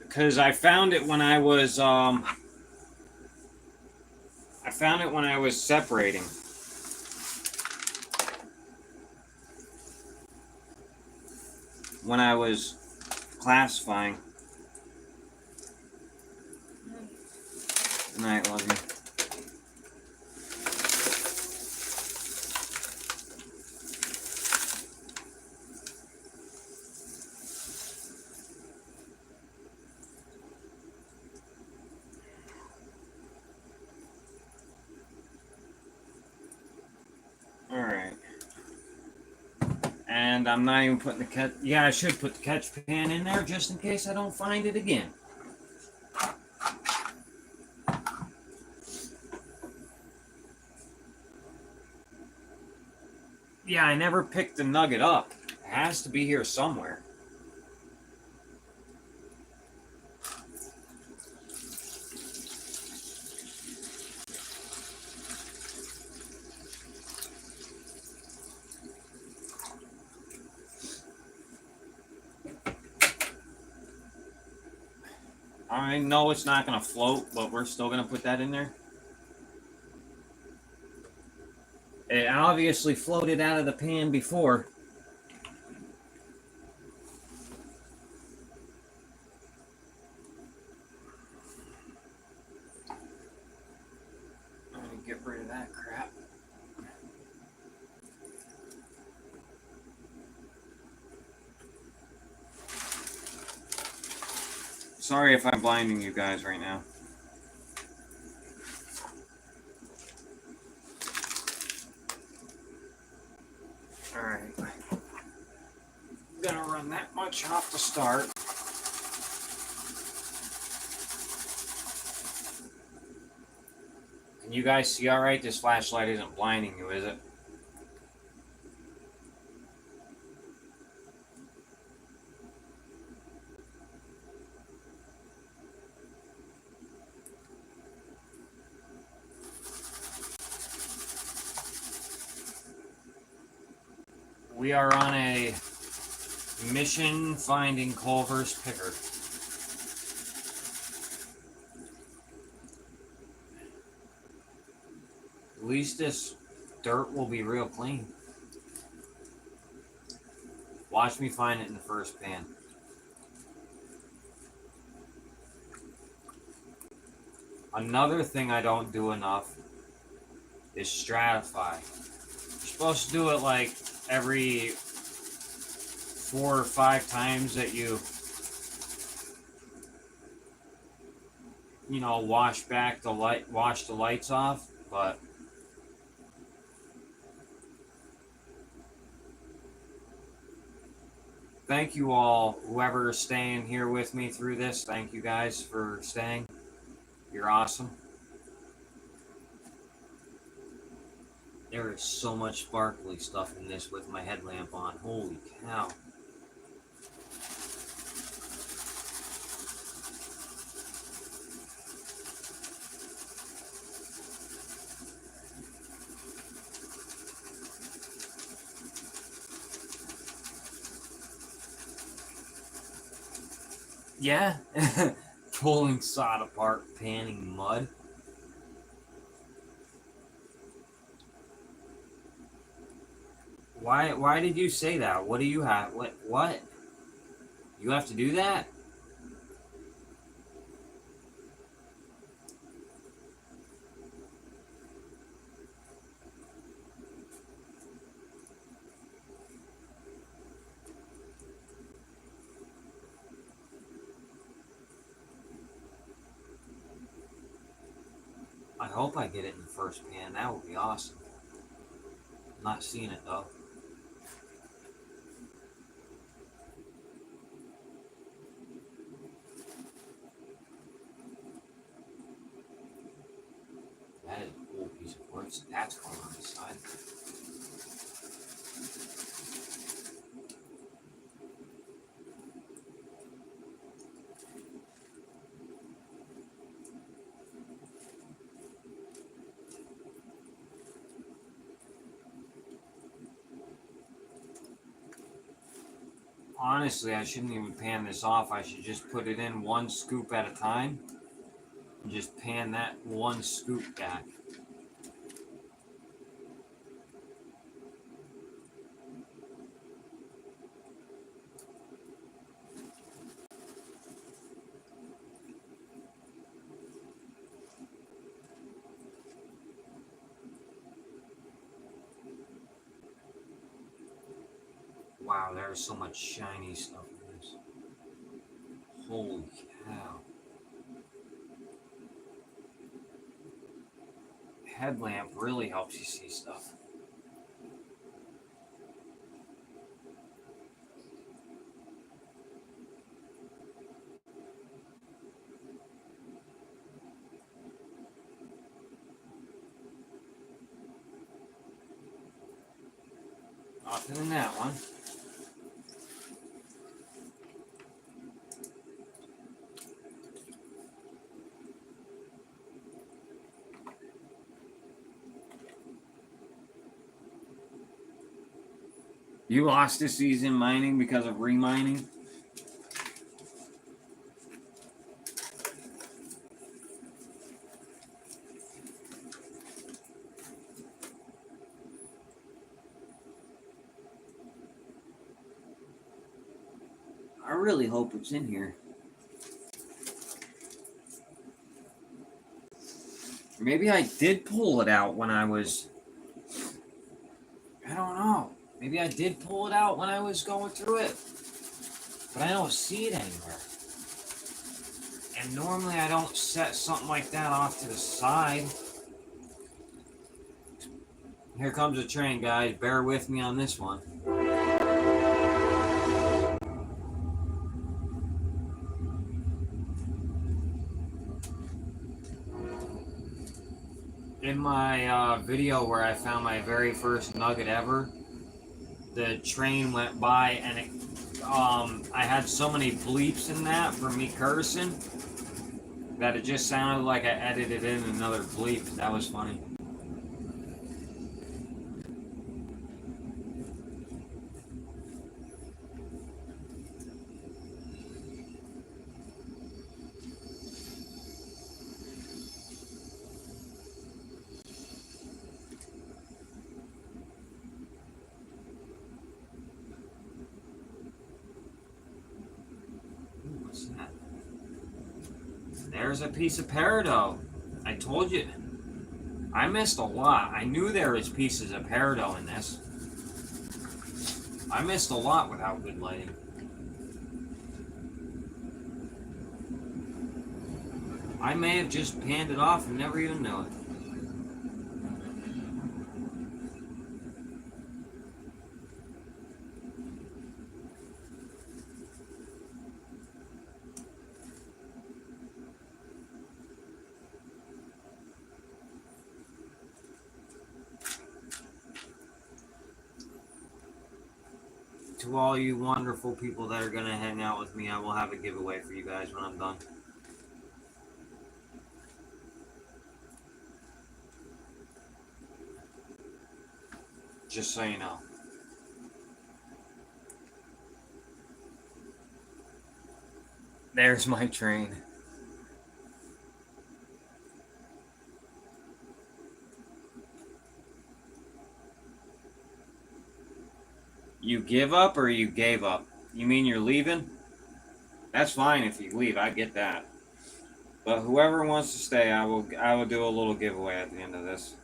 Because I found it when I was separating. When I was classifying. Good night, love you. All right. And I'm not even putting the catch. Yeah, I should put the catch pan in there just in case I don't find it again. Yeah, I never picked the nugget up. It has to be here somewhere. I know it's not going to float, but we're still going to put that in there. It obviously floated out of the pan before. I'm going to get rid of that crap. Sorry if I'm blinding you guys right now. Alright. I'm gonna run that much off to start. Can you guys see alright? This flashlight isn't blinding you, is it? We are on a mission finding Culver's picker. At least this dirt will be real clean. Watch me find it in the first pan. Another thing I don't do enough is stratify. You're supposed to do it like every 4 or 5 times that you wash the lights off, but thank you all, whoever is staying here with me through this. Thank you guys for staying. You're awesome. There is so much sparkly stuff in this with my headlamp on. Holy cow. Yeah. Pulling sod apart, panning mud. Why did you say that? What do you have? What? You have to do that? I hope I get it in the first pan. That would be awesome. I'm not seeing it though. That is a cool piece of wood. So that's going on the side. Honestly, I shouldn't even pan this off. I should just put it in one scoop at a time and just pan that one scoop back. Wow, there's so much shiny stuff in this. Holy cow. Headlamp really helps you see stuff. Nothing in that one. You lost a season mining because of remining? I really hope it's in here. Maybe I did pull it out when I was... I don't know. Maybe I did pull it out when I was going through it. But I don't see it anywhere. And normally I don't set something like that off to the side. Here comes a train, guys. Bear with me on this one. In my video where I found my very first nugget ever, the train went by and it, I had so many bleeps in that for me cursing that it just sounded like I edited in another bleep. That was funny. Ooh, what's that? There's a piece of peridot. I told you. I missed a lot. I knew there was pieces of peridot in this. I missed a lot without good lighting. I may have just panned it off and never even knew it. To all you wonderful people that are going to hang out with me, I will have a giveaway for you guys when I'm done. Just so you know. There's my train. You give up or you gave up? You mean you're leaving? That's fine if you leave. I get that. But whoever wants to stay, I will do a little giveaway at the end of this.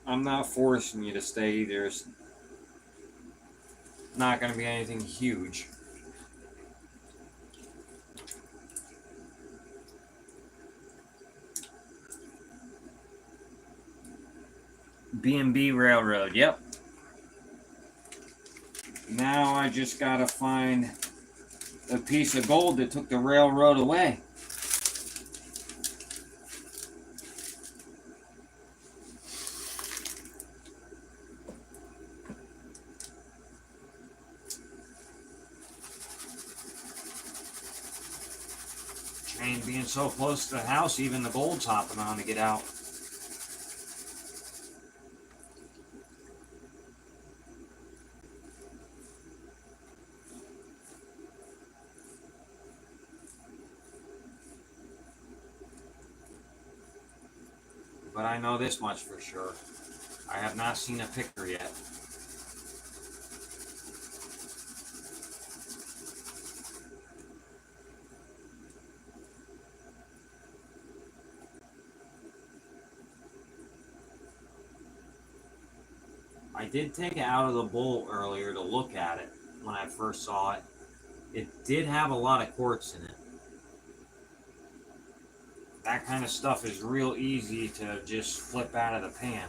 I'm not forcing you to stay either. It's not going to be anything huge. B&B Railroad, yep. Now I just gotta find a piece of gold that took the railroad away. Train being so close to the house, even the gold's hopping on to get out. But I know this much for sure. I have not seen a picker yet. I did take it out of the bowl earlier to look at it when I first saw it. It did have a lot of quartz in it. That kind of stuff is real easy to just flip out of the pan.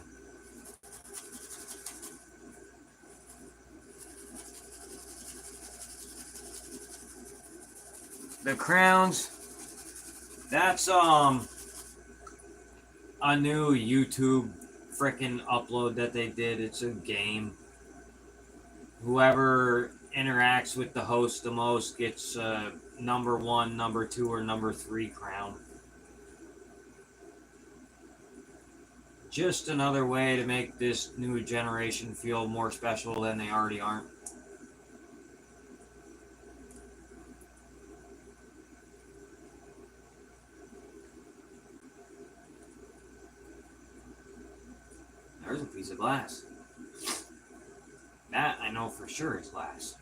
The crowns, that's a new YouTube frickin' upload that they did. It's a game. Whoever interacts with the host the most gets number 1, number 2, or number 3 crown. Just another way to make this new generation feel more special than they already aren't. There's a piece of glass. That I know for sure is glass.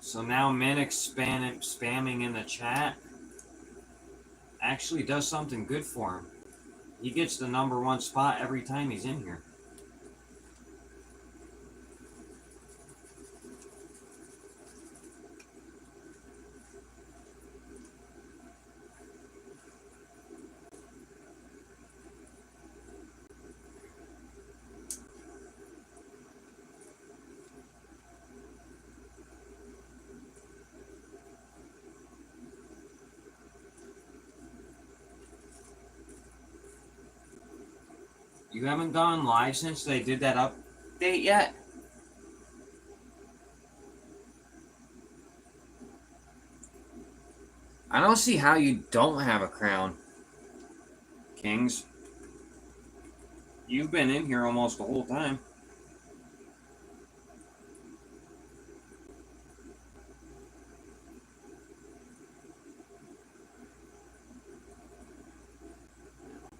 So now Minix spamming in the chat actually does something good for him. He gets the number 1 spot every time he's in here. You haven't gone live since they did that update yet? I don't see how you don't have a crown, Kings. You've been in here almost the whole time.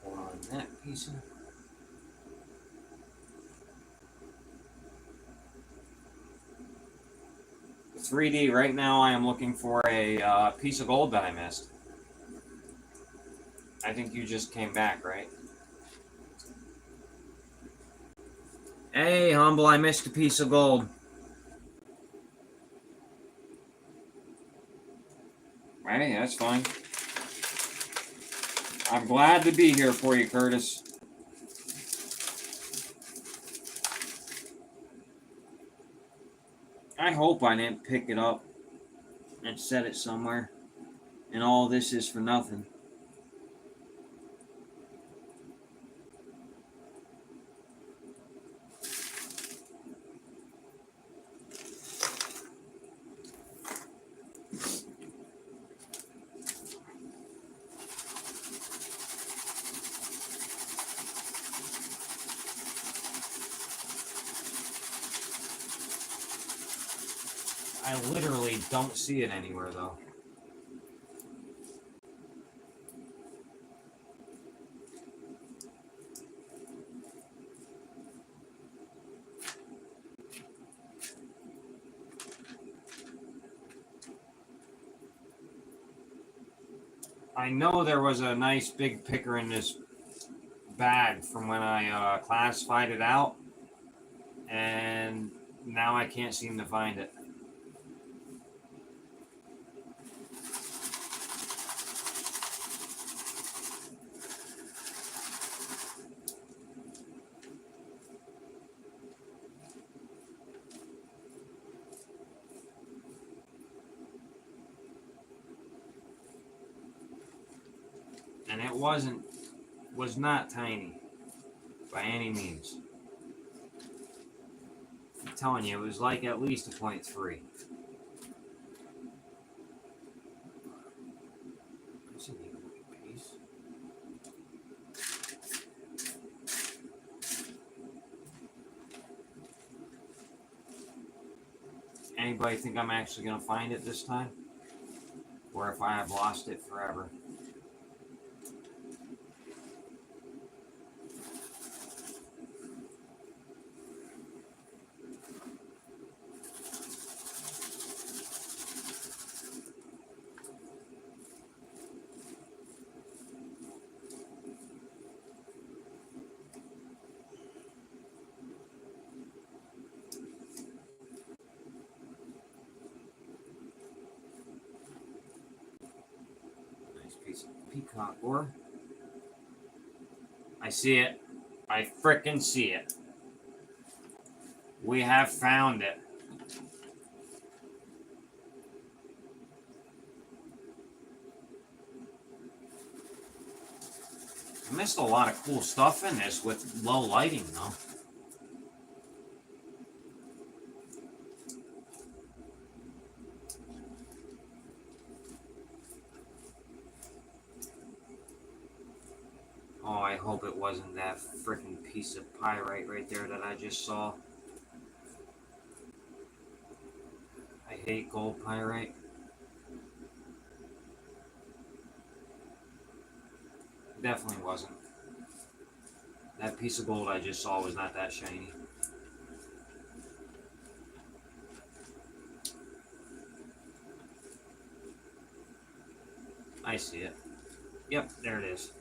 Hold on, that piece of... 3D, right now I am looking for a piece of gold that I missed. I think you just came back, right? Hey, Humble, I missed a piece of gold. Hey, that's fine. I'm glad to be here for you, Curtis. I hope I didn't pick it up and set it somewhere. And all this is for nothing. literally don't see it anywhere, though. I know there was a nice big picker in this bag from when I classified it out, and now I can't seem to find it. And it was not tiny by any means. I'm telling you, it was like at least a 0.3. That's a neat looking piece. Anybody think I'm actually going to find it this time? Or if I have lost it forever? Nice piece of peacock ore. I see it. I frickin' see it. We have found it. I missed a lot of cool stuff in this with low lighting, though. Oh, I hope it wasn't that freaking piece of pyrite right there that I just saw. I hate gold pyrite. Definitely wasn't. That piece of gold I just saw was not that shiny. I see it. Yep, there it is.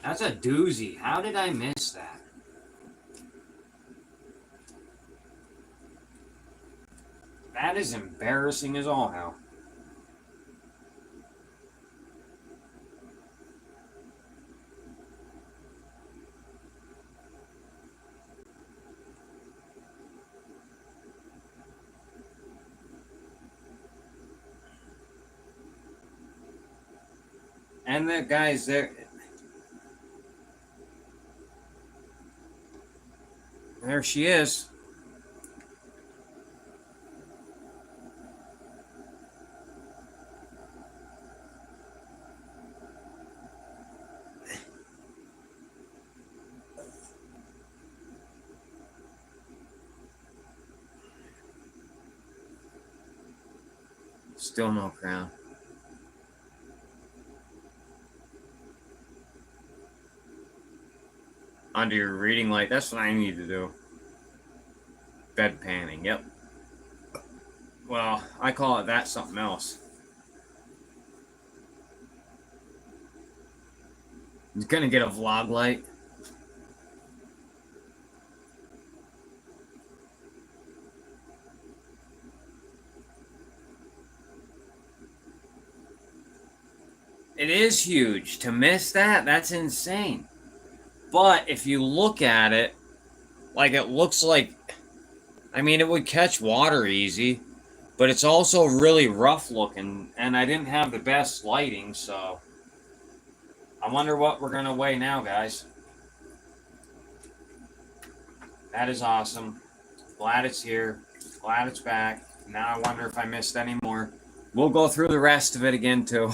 That's a doozy. How did I miss that? That is embarrassing as all hell. And the guys there. There she is. Still no crown. Under your reading light. That's what I need to do. Bed panning. Yep. Well, I call it that something else. He's gonna get a vlog light. It is huge. To miss that, that's insane. But if you look at it, like it looks like, I mean, it would catch water easy, but it's also really rough looking, and I didn't have the best lighting, so I wonder what we're gonna weigh now, guys. That is awesome. Glad it's here. Glad it's back. Now I wonder if I missed any more. We'll go through the rest of it again, too.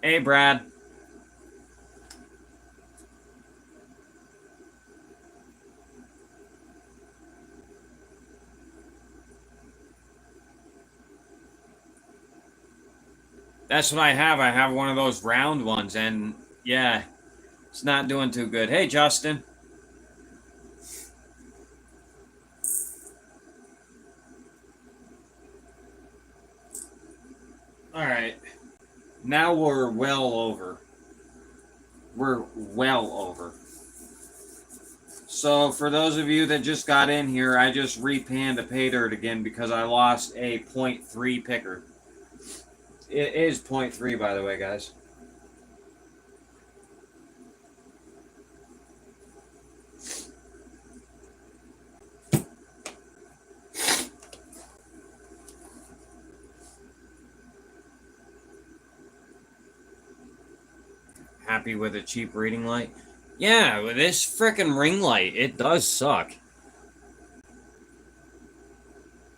Hey, Brad. That's what I have. I have one of those round ones, and yeah, it's not doing too good. Hey, Justin. All right. Now we're well over. We're well over. So, for those of you that just got in here, I just repanned a pay dirt again because I lost a .3 picker. It is .3, by the way, guys. Happy with a cheap reading light? Yeah, with this frickin' ring light, it does suck.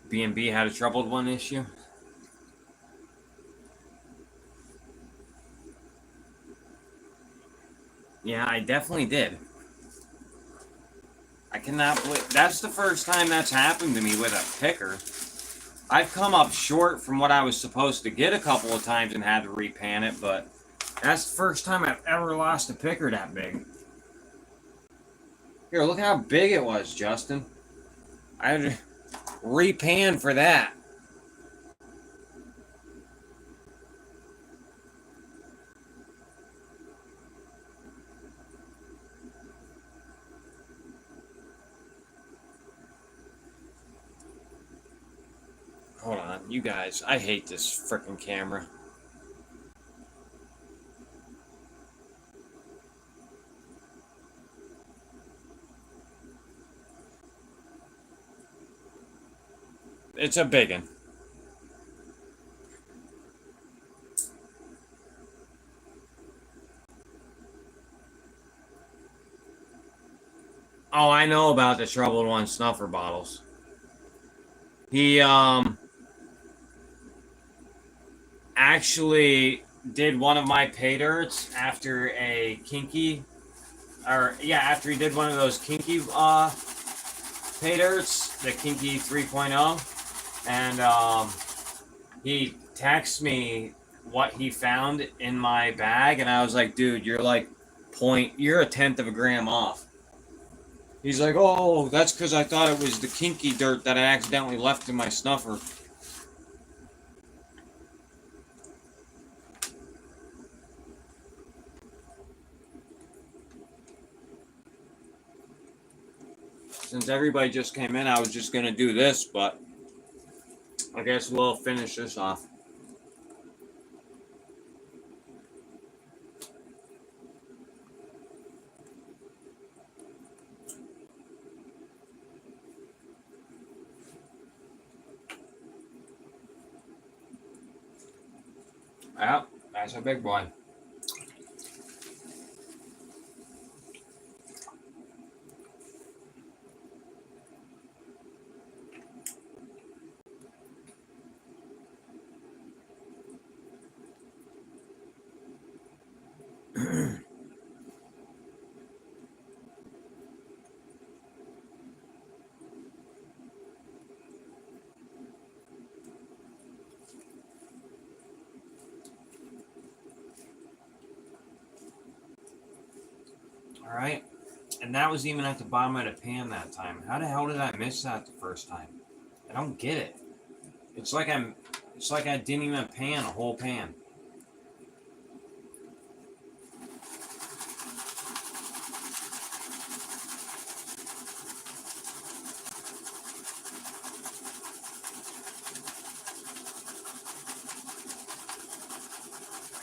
B&B had a troubled one issue. Yeah, I definitely did. I cannot believe that's the first time that's happened to me with a picker. I've come up short from what I was supposed to get a couple of times and had to repan it, but that's the first time I've ever lost a picker that big. Here, look how big it was, Justin. I had to repan for that. Hold on, you guys. I hate this frickin' camera. It's a big one. Oh, I know about the troubled one snuffer bottles. He actually did one of my pay dirts after a kinky, or yeah, after he did one of those kinky pay dirts, the kinky 3.0, and he texted me what he found in my bag, and I was like, dude, you're like you're a tenth of a gram off. He's like, oh, that's because I thought it was the kinky dirt that I accidentally left in my snuffer. Since everybody just came in, I was just going to do this, but I guess we'll finish this off. Well, that's a big boy. All right. And that was even at the bottom of the pan that time. How the hell did I miss that the first time? I don't get it. It's like I didn't even pan a whole pan.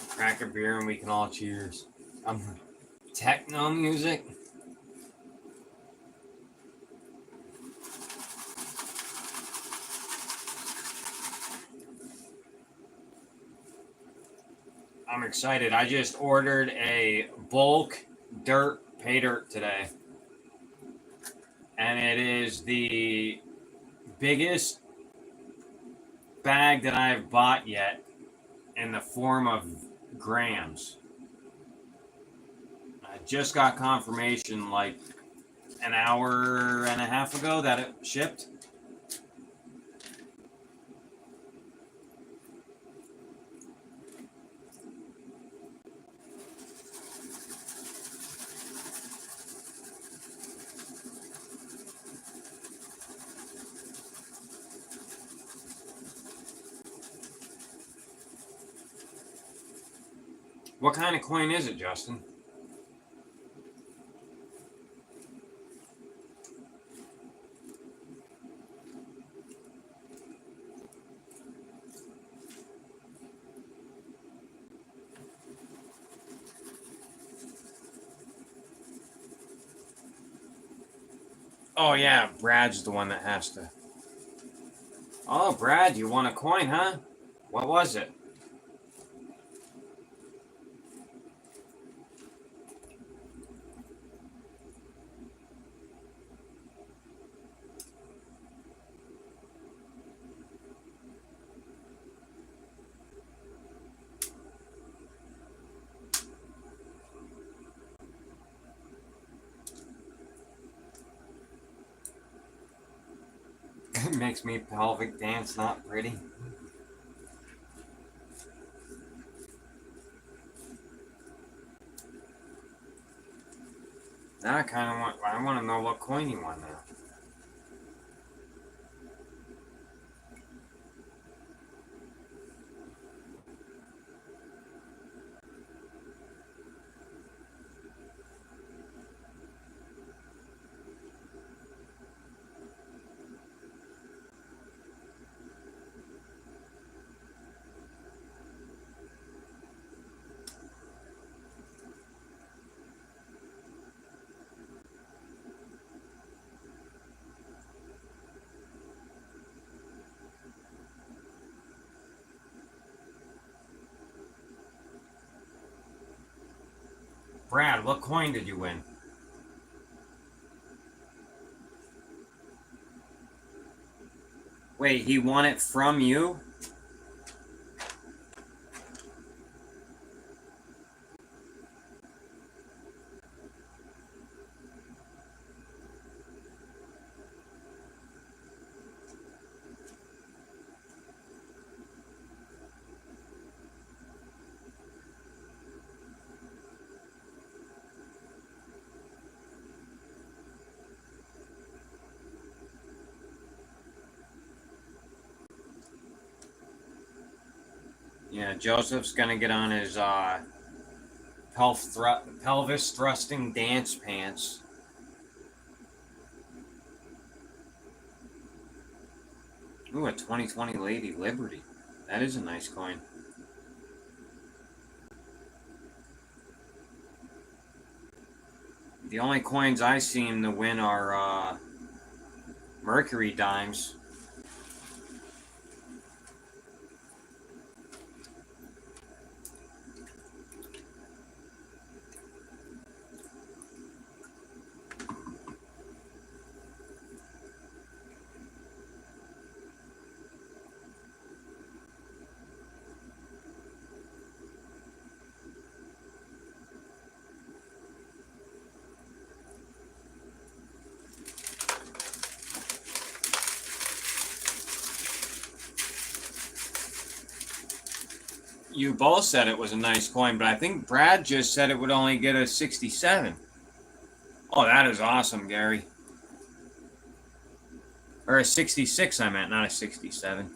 Crack a beer and we can all cheers. Techno music. I'm excited. I just ordered a bulk dirt pay dirt today. And it is the biggest bag that I've bought yet in the form of grams. I just got confirmation like an hour and a half ago that it shipped. What kind of coin is it, Justin? Oh yeah, Brad's the one that has to. Oh, Brad, you want a coin, huh? What was it? It makes me pelvic dance not pretty. Now I want to know what coin you want now. Brad, what coin did you win? Wait, he won it from you? Yeah, Joseph's gonna get on his pelvis thrusting dance pants. Ooh, a 2020 Lady Liberty. That is a nice coin. The only coins I seem to win are Mercury dimes. You both said it was a nice coin, but I think Brad just said it would only get a 67. Oh, that is awesome, Gary. Or a 66, I meant, not a 67.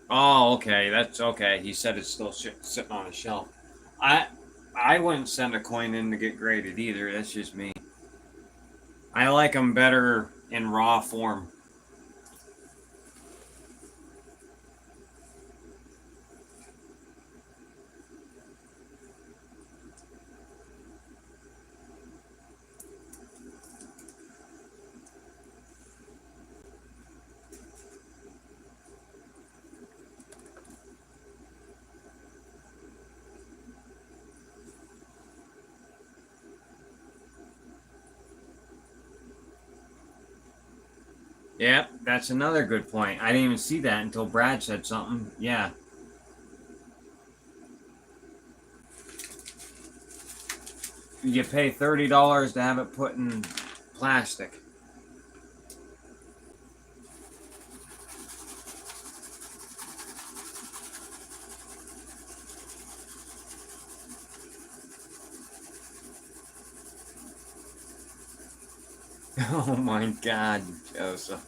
Oh, okay, that's okay. He said it's still sitting on a shelf. I I wouldn't send a coin in to get graded either. That's just me. I like them better in raw form. Yep, that's another good point. I didn't even see that until Brad said something. Yeah. You pay $30 to have it put in plastic. Oh my God, Joseph.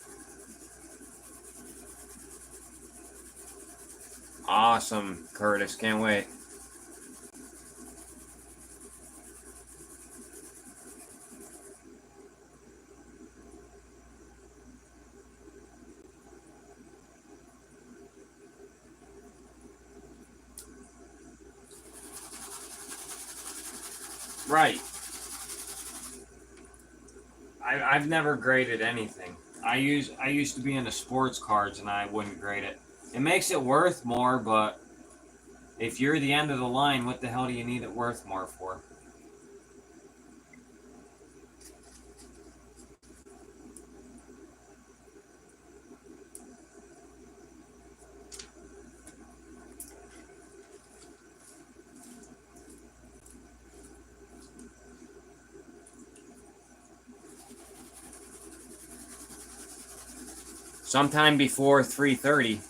Awesome, Curtis. Can't wait. Right. I've never graded anything. I used to be into sports cards and I wouldn't grade it. It makes it worth more, but if you're the end of the line, what the hell do you need it worth more for? Sometime before 3:30.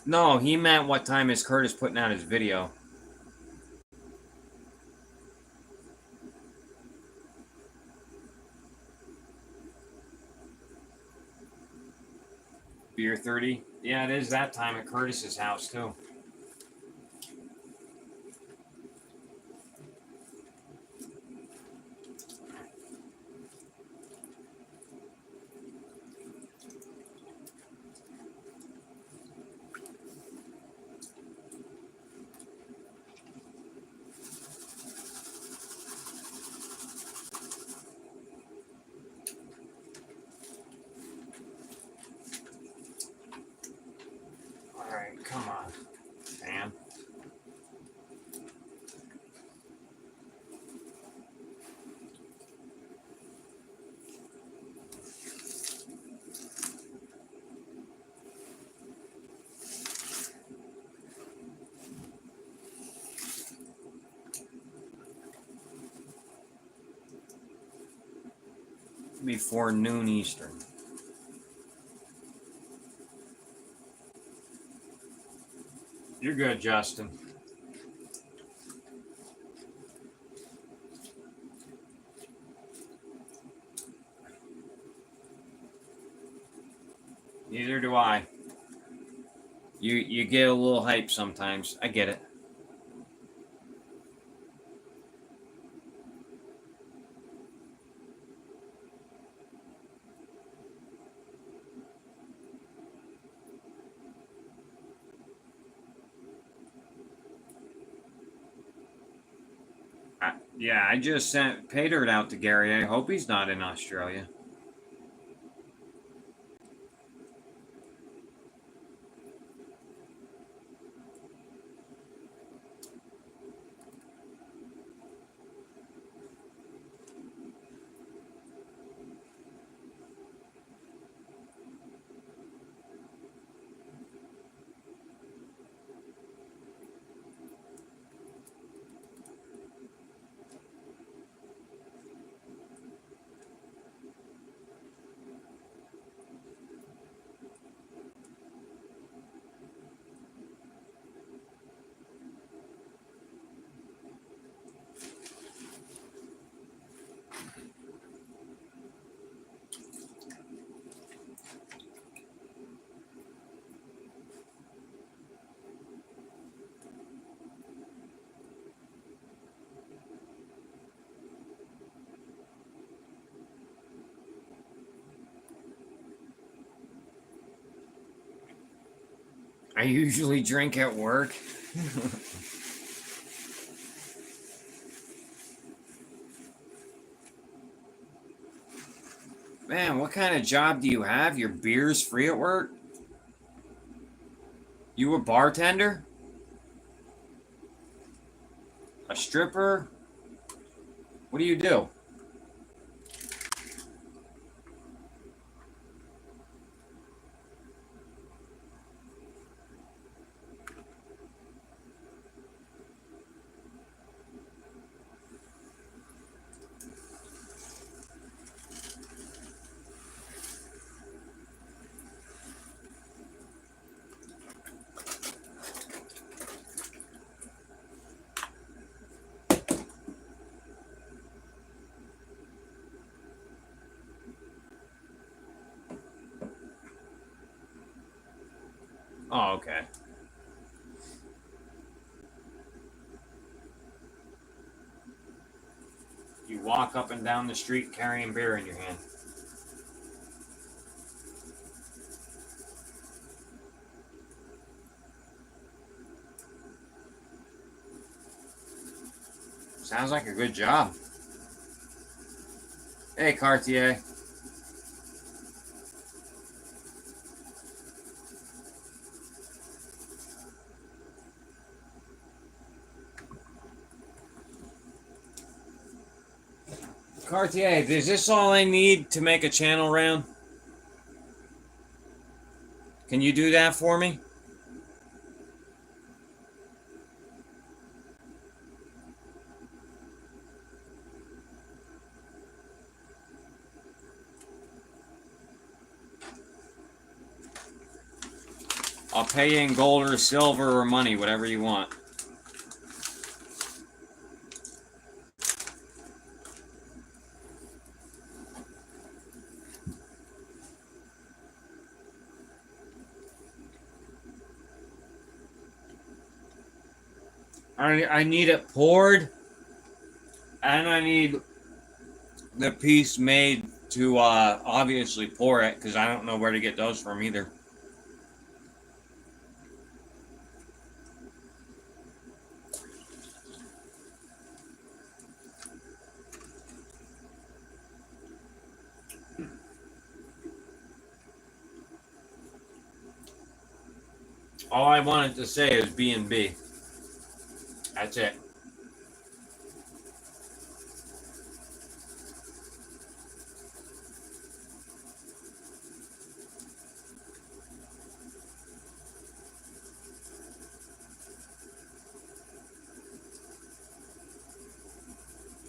No, he meant what time is Curtis putting out his video? Beer 30? Yeah, it is that time at Curtis's house too. Alright, come on, man. Before noon Eastern. You're good, Justin. Neither do I. You get a little hype sometimes. I get it. Yeah, I just sent pay dirt out to Gary. I hope he's not in Australia. I usually drink at work. Man, what kind of job do you have? Your beer's free at work? You a bartender? A stripper? What do you do? Oh, okay. You walk up and down the street carrying beer in your hand. Sounds like a good job. Hey, Cartier. Cartier, is this all I need to make a channel round? Can you do that for me? I'll pay you in gold or silver or money, whatever you want. I need it poured, and I need the piece made to obviously pour it, because I don't know where to get those from either. All I wanted to say is B&B. That's it.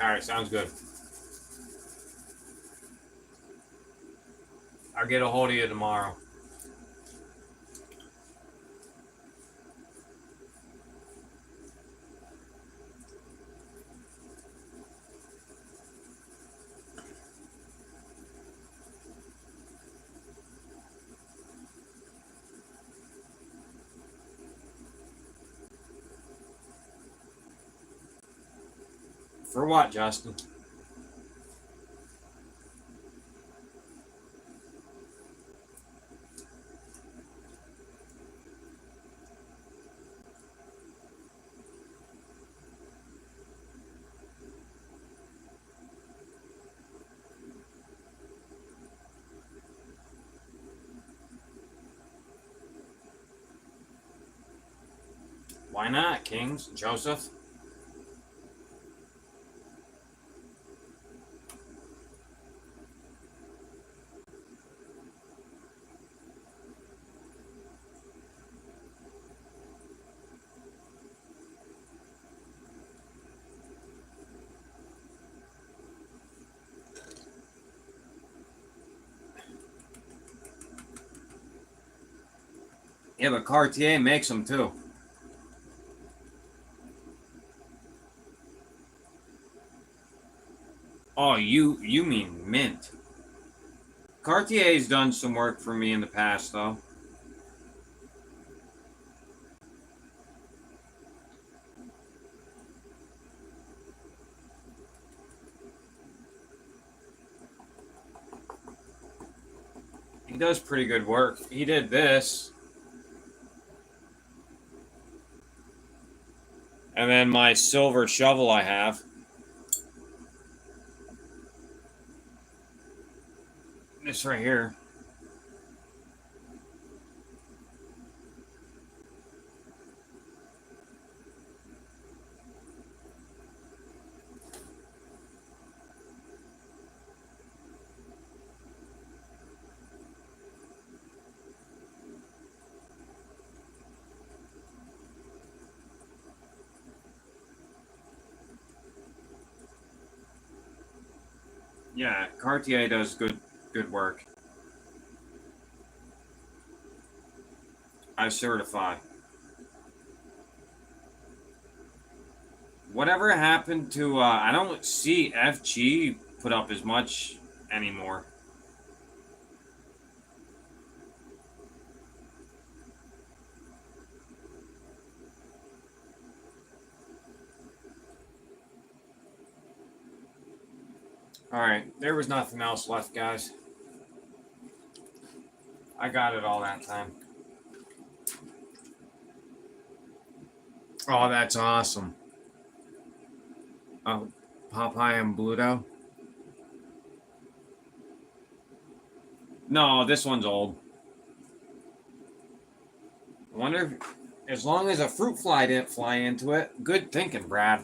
All right, sounds good. I'll get a hold of you tomorrow. For what, Justin? Why not, Kings? Joseph? Yeah, but Cartier makes them too. Oh, you mean mint. Cartier's done some work for me in the past, though. He does pretty good work. He did this. And then my silver shovel I have. This right here. Yeah, Cartier does good work. I certify. Whatever happened to? I don't see FG put up as much anymore. All right, there was nothing else left, guys. I got it all that time. Oh, that's awesome. Oh, Popeye and Bluto. No, this one's old. I wonder if, as long as a fruit fly didn't fly into it. Good thinking, Brad.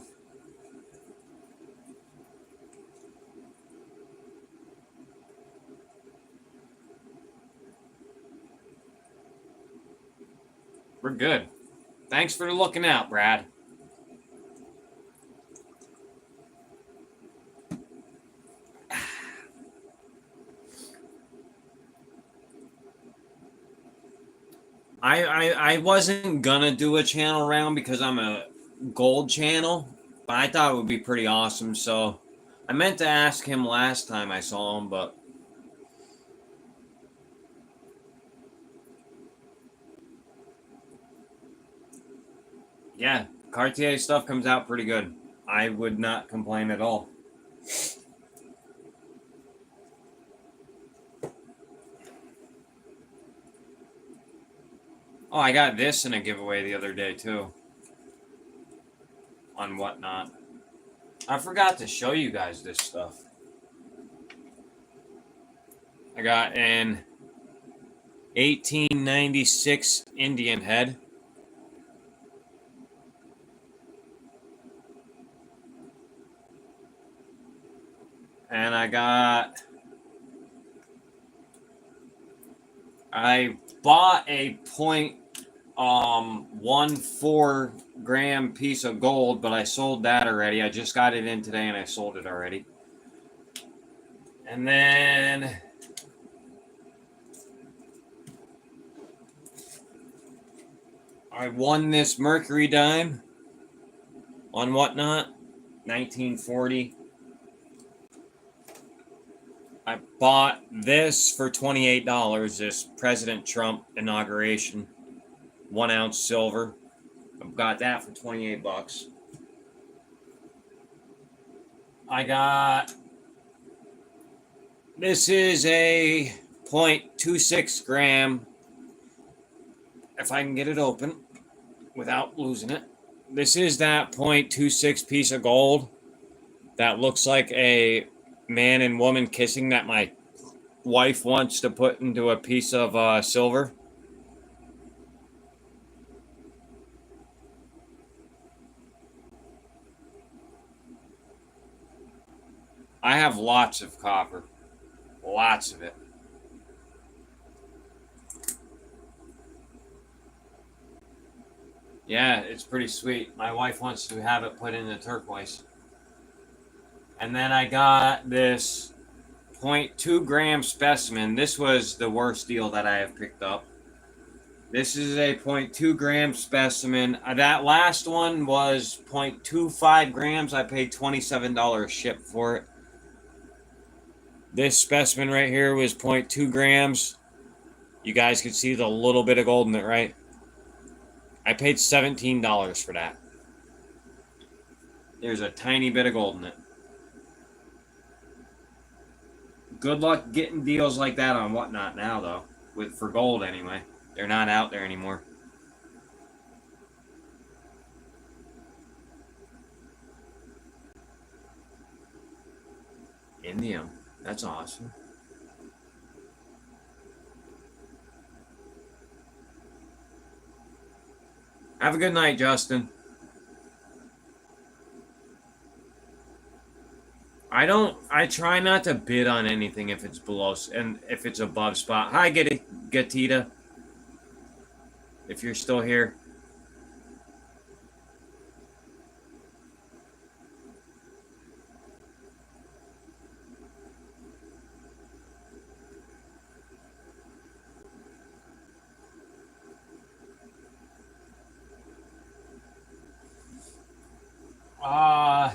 We're good. Thanks for looking out, Brad. I wasn't gonna do a channel round because I'm a gold channel, but I thought it would be pretty awesome. So I meant to ask him last time I saw him, but yeah, Cartier stuff comes out pretty good. I would not complain at all. Oh, I got this in a giveaway the other day too. On Whatnot. I forgot to show you guys this stuff. I got an 1896 Indian head. And I bought a 0.14 gram piece of gold, but I sold that already. I just got it in today and I sold it already. And then I won this Mercury dime on Whatnot, 1940. I bought this for $28, this President Trump inauguration, 1 ounce silver. I've got that for 28 bucks. I got, this is a 0.26 gram, if I can get it open without losing it. This is that 0.26 piece of gold that looks like a man and woman kissing that my wife wants to put into a piece of silver. I have lots of copper. Lots of it. Yeah, it's pretty sweet. My wife wants to have it put in the turquoise. And then I got this 0.2 gram specimen. This was the worst deal that I have picked up. This is a 0.2 gram specimen. That last one was 0.25 grams. I paid $27 shipped for it. This specimen right here was 0.2 grams. You guys could see the little bit of gold in it, right? I paid $17 for that. There's a tiny bit of gold in it. Good luck getting deals like that on Whatnot now, though. For gold, anyway. They're not out there anymore. Indium. That's awesome. Have a good night, Justin. I try not to bid on anything if it's below and if it's above spot. Hi, Gatita. If you're still here. I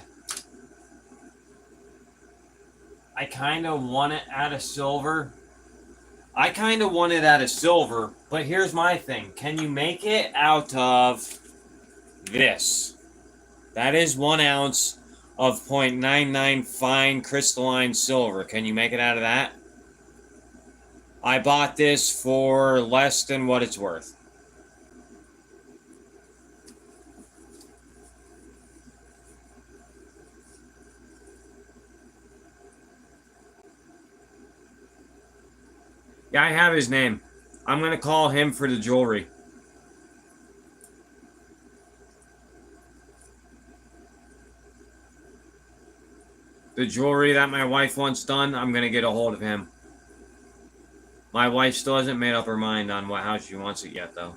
kind of want it out of silver. But here's my thing. Can you make it out of this? That is 1 ounce of 0.99 fine crystalline silver. Can you make it out of that? I bought this for less than what it's worth. Yeah, I have his name. I'm going to call him for the jewelry. The jewelry that my wife wants done, I'm going to get a hold of him. My wife still hasn't made up her mind on how she wants it yet, though.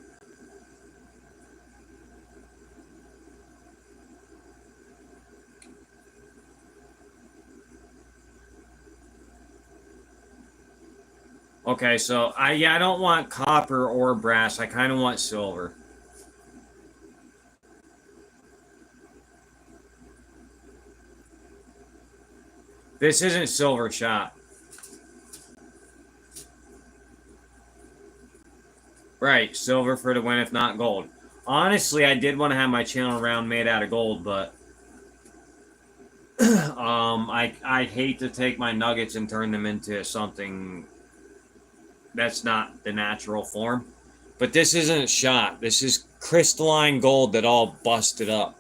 Okay, so I don't want copper or brass. I kind of want silver. This isn't silver shot. Right, silver for the win, if not gold. Honestly, I did want to have my channel round made out of gold, but I hate to take my nuggets and turn them into something that's not the natural form. But this isn't shot. This is crystalline gold that all busted up.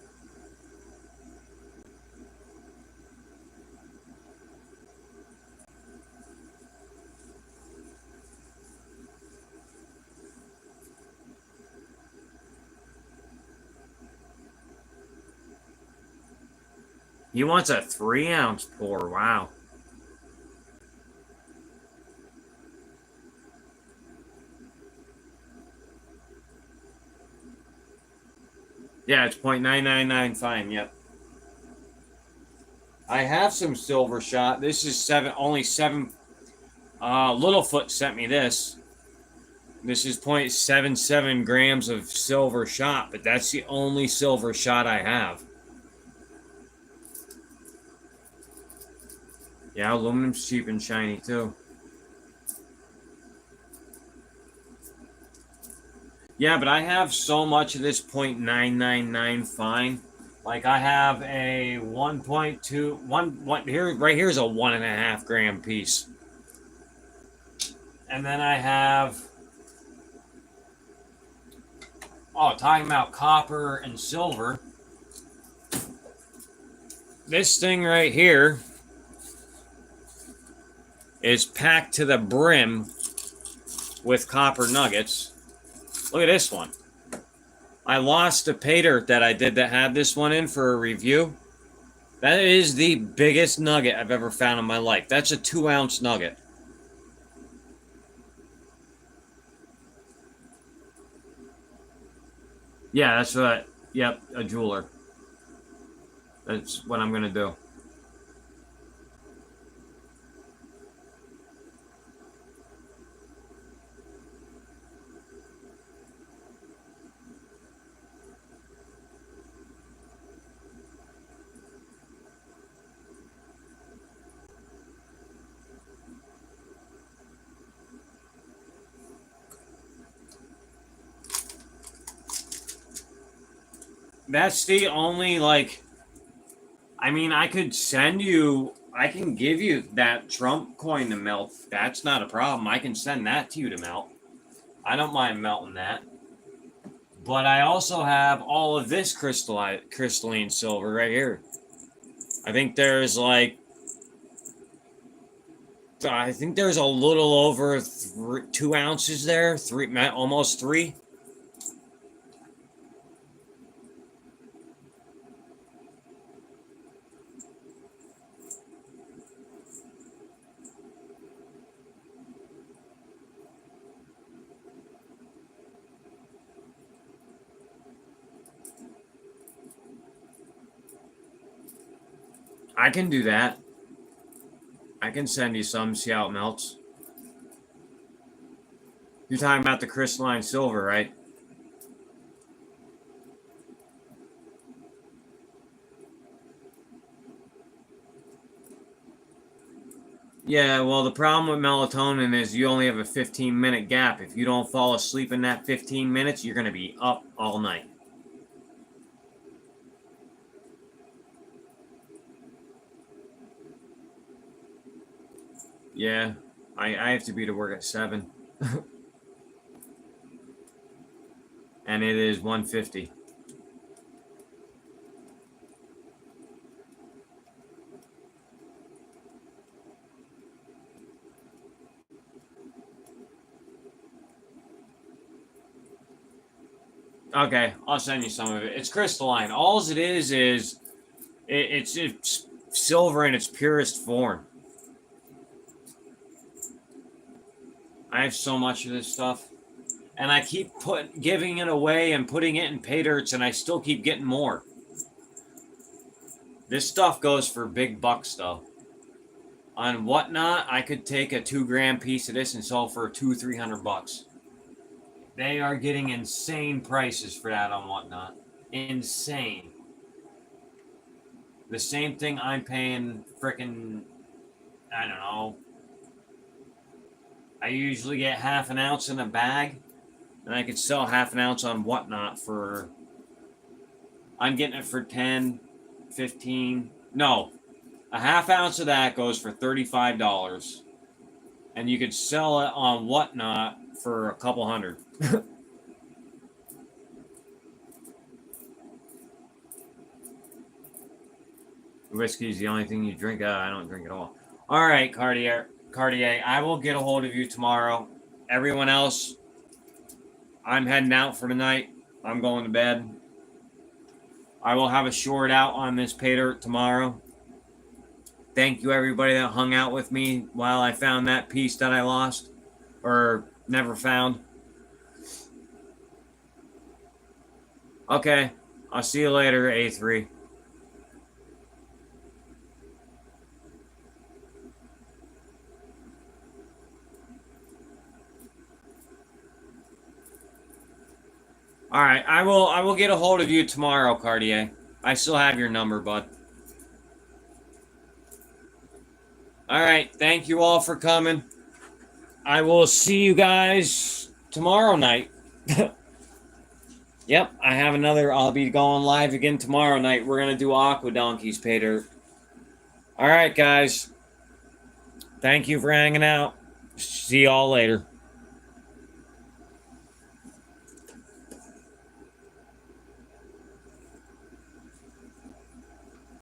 He wants a 3 ounce pour. Wow. Yeah, it's 0.999 fine. Yep. I have some silver shot. This is only 7. Littlefoot sent me this. This is 0.77 grams of silver shot, but that's the only silver shot I have. Yeah, aluminum's cheap and shiny too. Yeah, but I have so much of this 0.999 fine. Like I have a 1.2 here right here is a 1.5 gram piece. And then I have talking about copper and silver. This thing right here is packed to the brim with copper nuggets. Look at this one. I lost a pay dirt that I did that had this one in for a review. That is the biggest nugget I've ever found in my life. That's a 2 ounce nugget. Yeah, that's what. Yep, a jeweler. That's what I'm gonna do. That's the only, like, I mean, I can give you that Trump coin to melt. That's not a problem. I can send that to you to melt. I don't mind melting that. But I also have all of this crystalline silver right here. I think there's a little over 2 ounces there. Almost 3. I can do that. I can send you some, see how it melts. You're talking about the crystalline silver, right? Yeah, well, the problem with melatonin is you only have a 15-minute gap. If you don't fall asleep in that 15 minutes, you're going to be up all night. Yeah, I have to be to work at 7. And it is 1:50. Okay, I'll send you some of it. It's crystalline. All it is it's silver in its purest form. I have so much of this stuff, and I keep giving it away and putting it in pay dirts, and I still keep getting more. This stuff goes for big bucks, though. On Whatnot, I could take a 2 gram piece of this and sell for $200-300. They are getting insane prices for that on Whatnot. Insane. The same thing I'm paying frickin', I don't know. I usually get half an ounce in a bag, and I could sell half an ounce on Whatnot for, I'm getting it for 10, 15, no. A half ounce of that goes for $35, and you could sell it on Whatnot for a couple hundred. Whiskey is the only thing you drink. I don't drink at all. All right, Cartier. I will get a hold of you tomorrow. Everyone else, I'm heading out for tonight. I'm going to bed. I will have a short out on this pay dirt tomorrow. Thank you, everybody that hung out with me while I found that piece that I lost or never found. Okay, I'll see you later, A3. All right, I will get a hold of you tomorrow, Cartier. I still have your number, bud. All right, thank you all for coming. I will see you guys tomorrow night. Yep, I'll be going live again tomorrow night. We're going to do Aqua Donkeys pay dirt. All right, guys. Thank you for hanging out. See y'all later.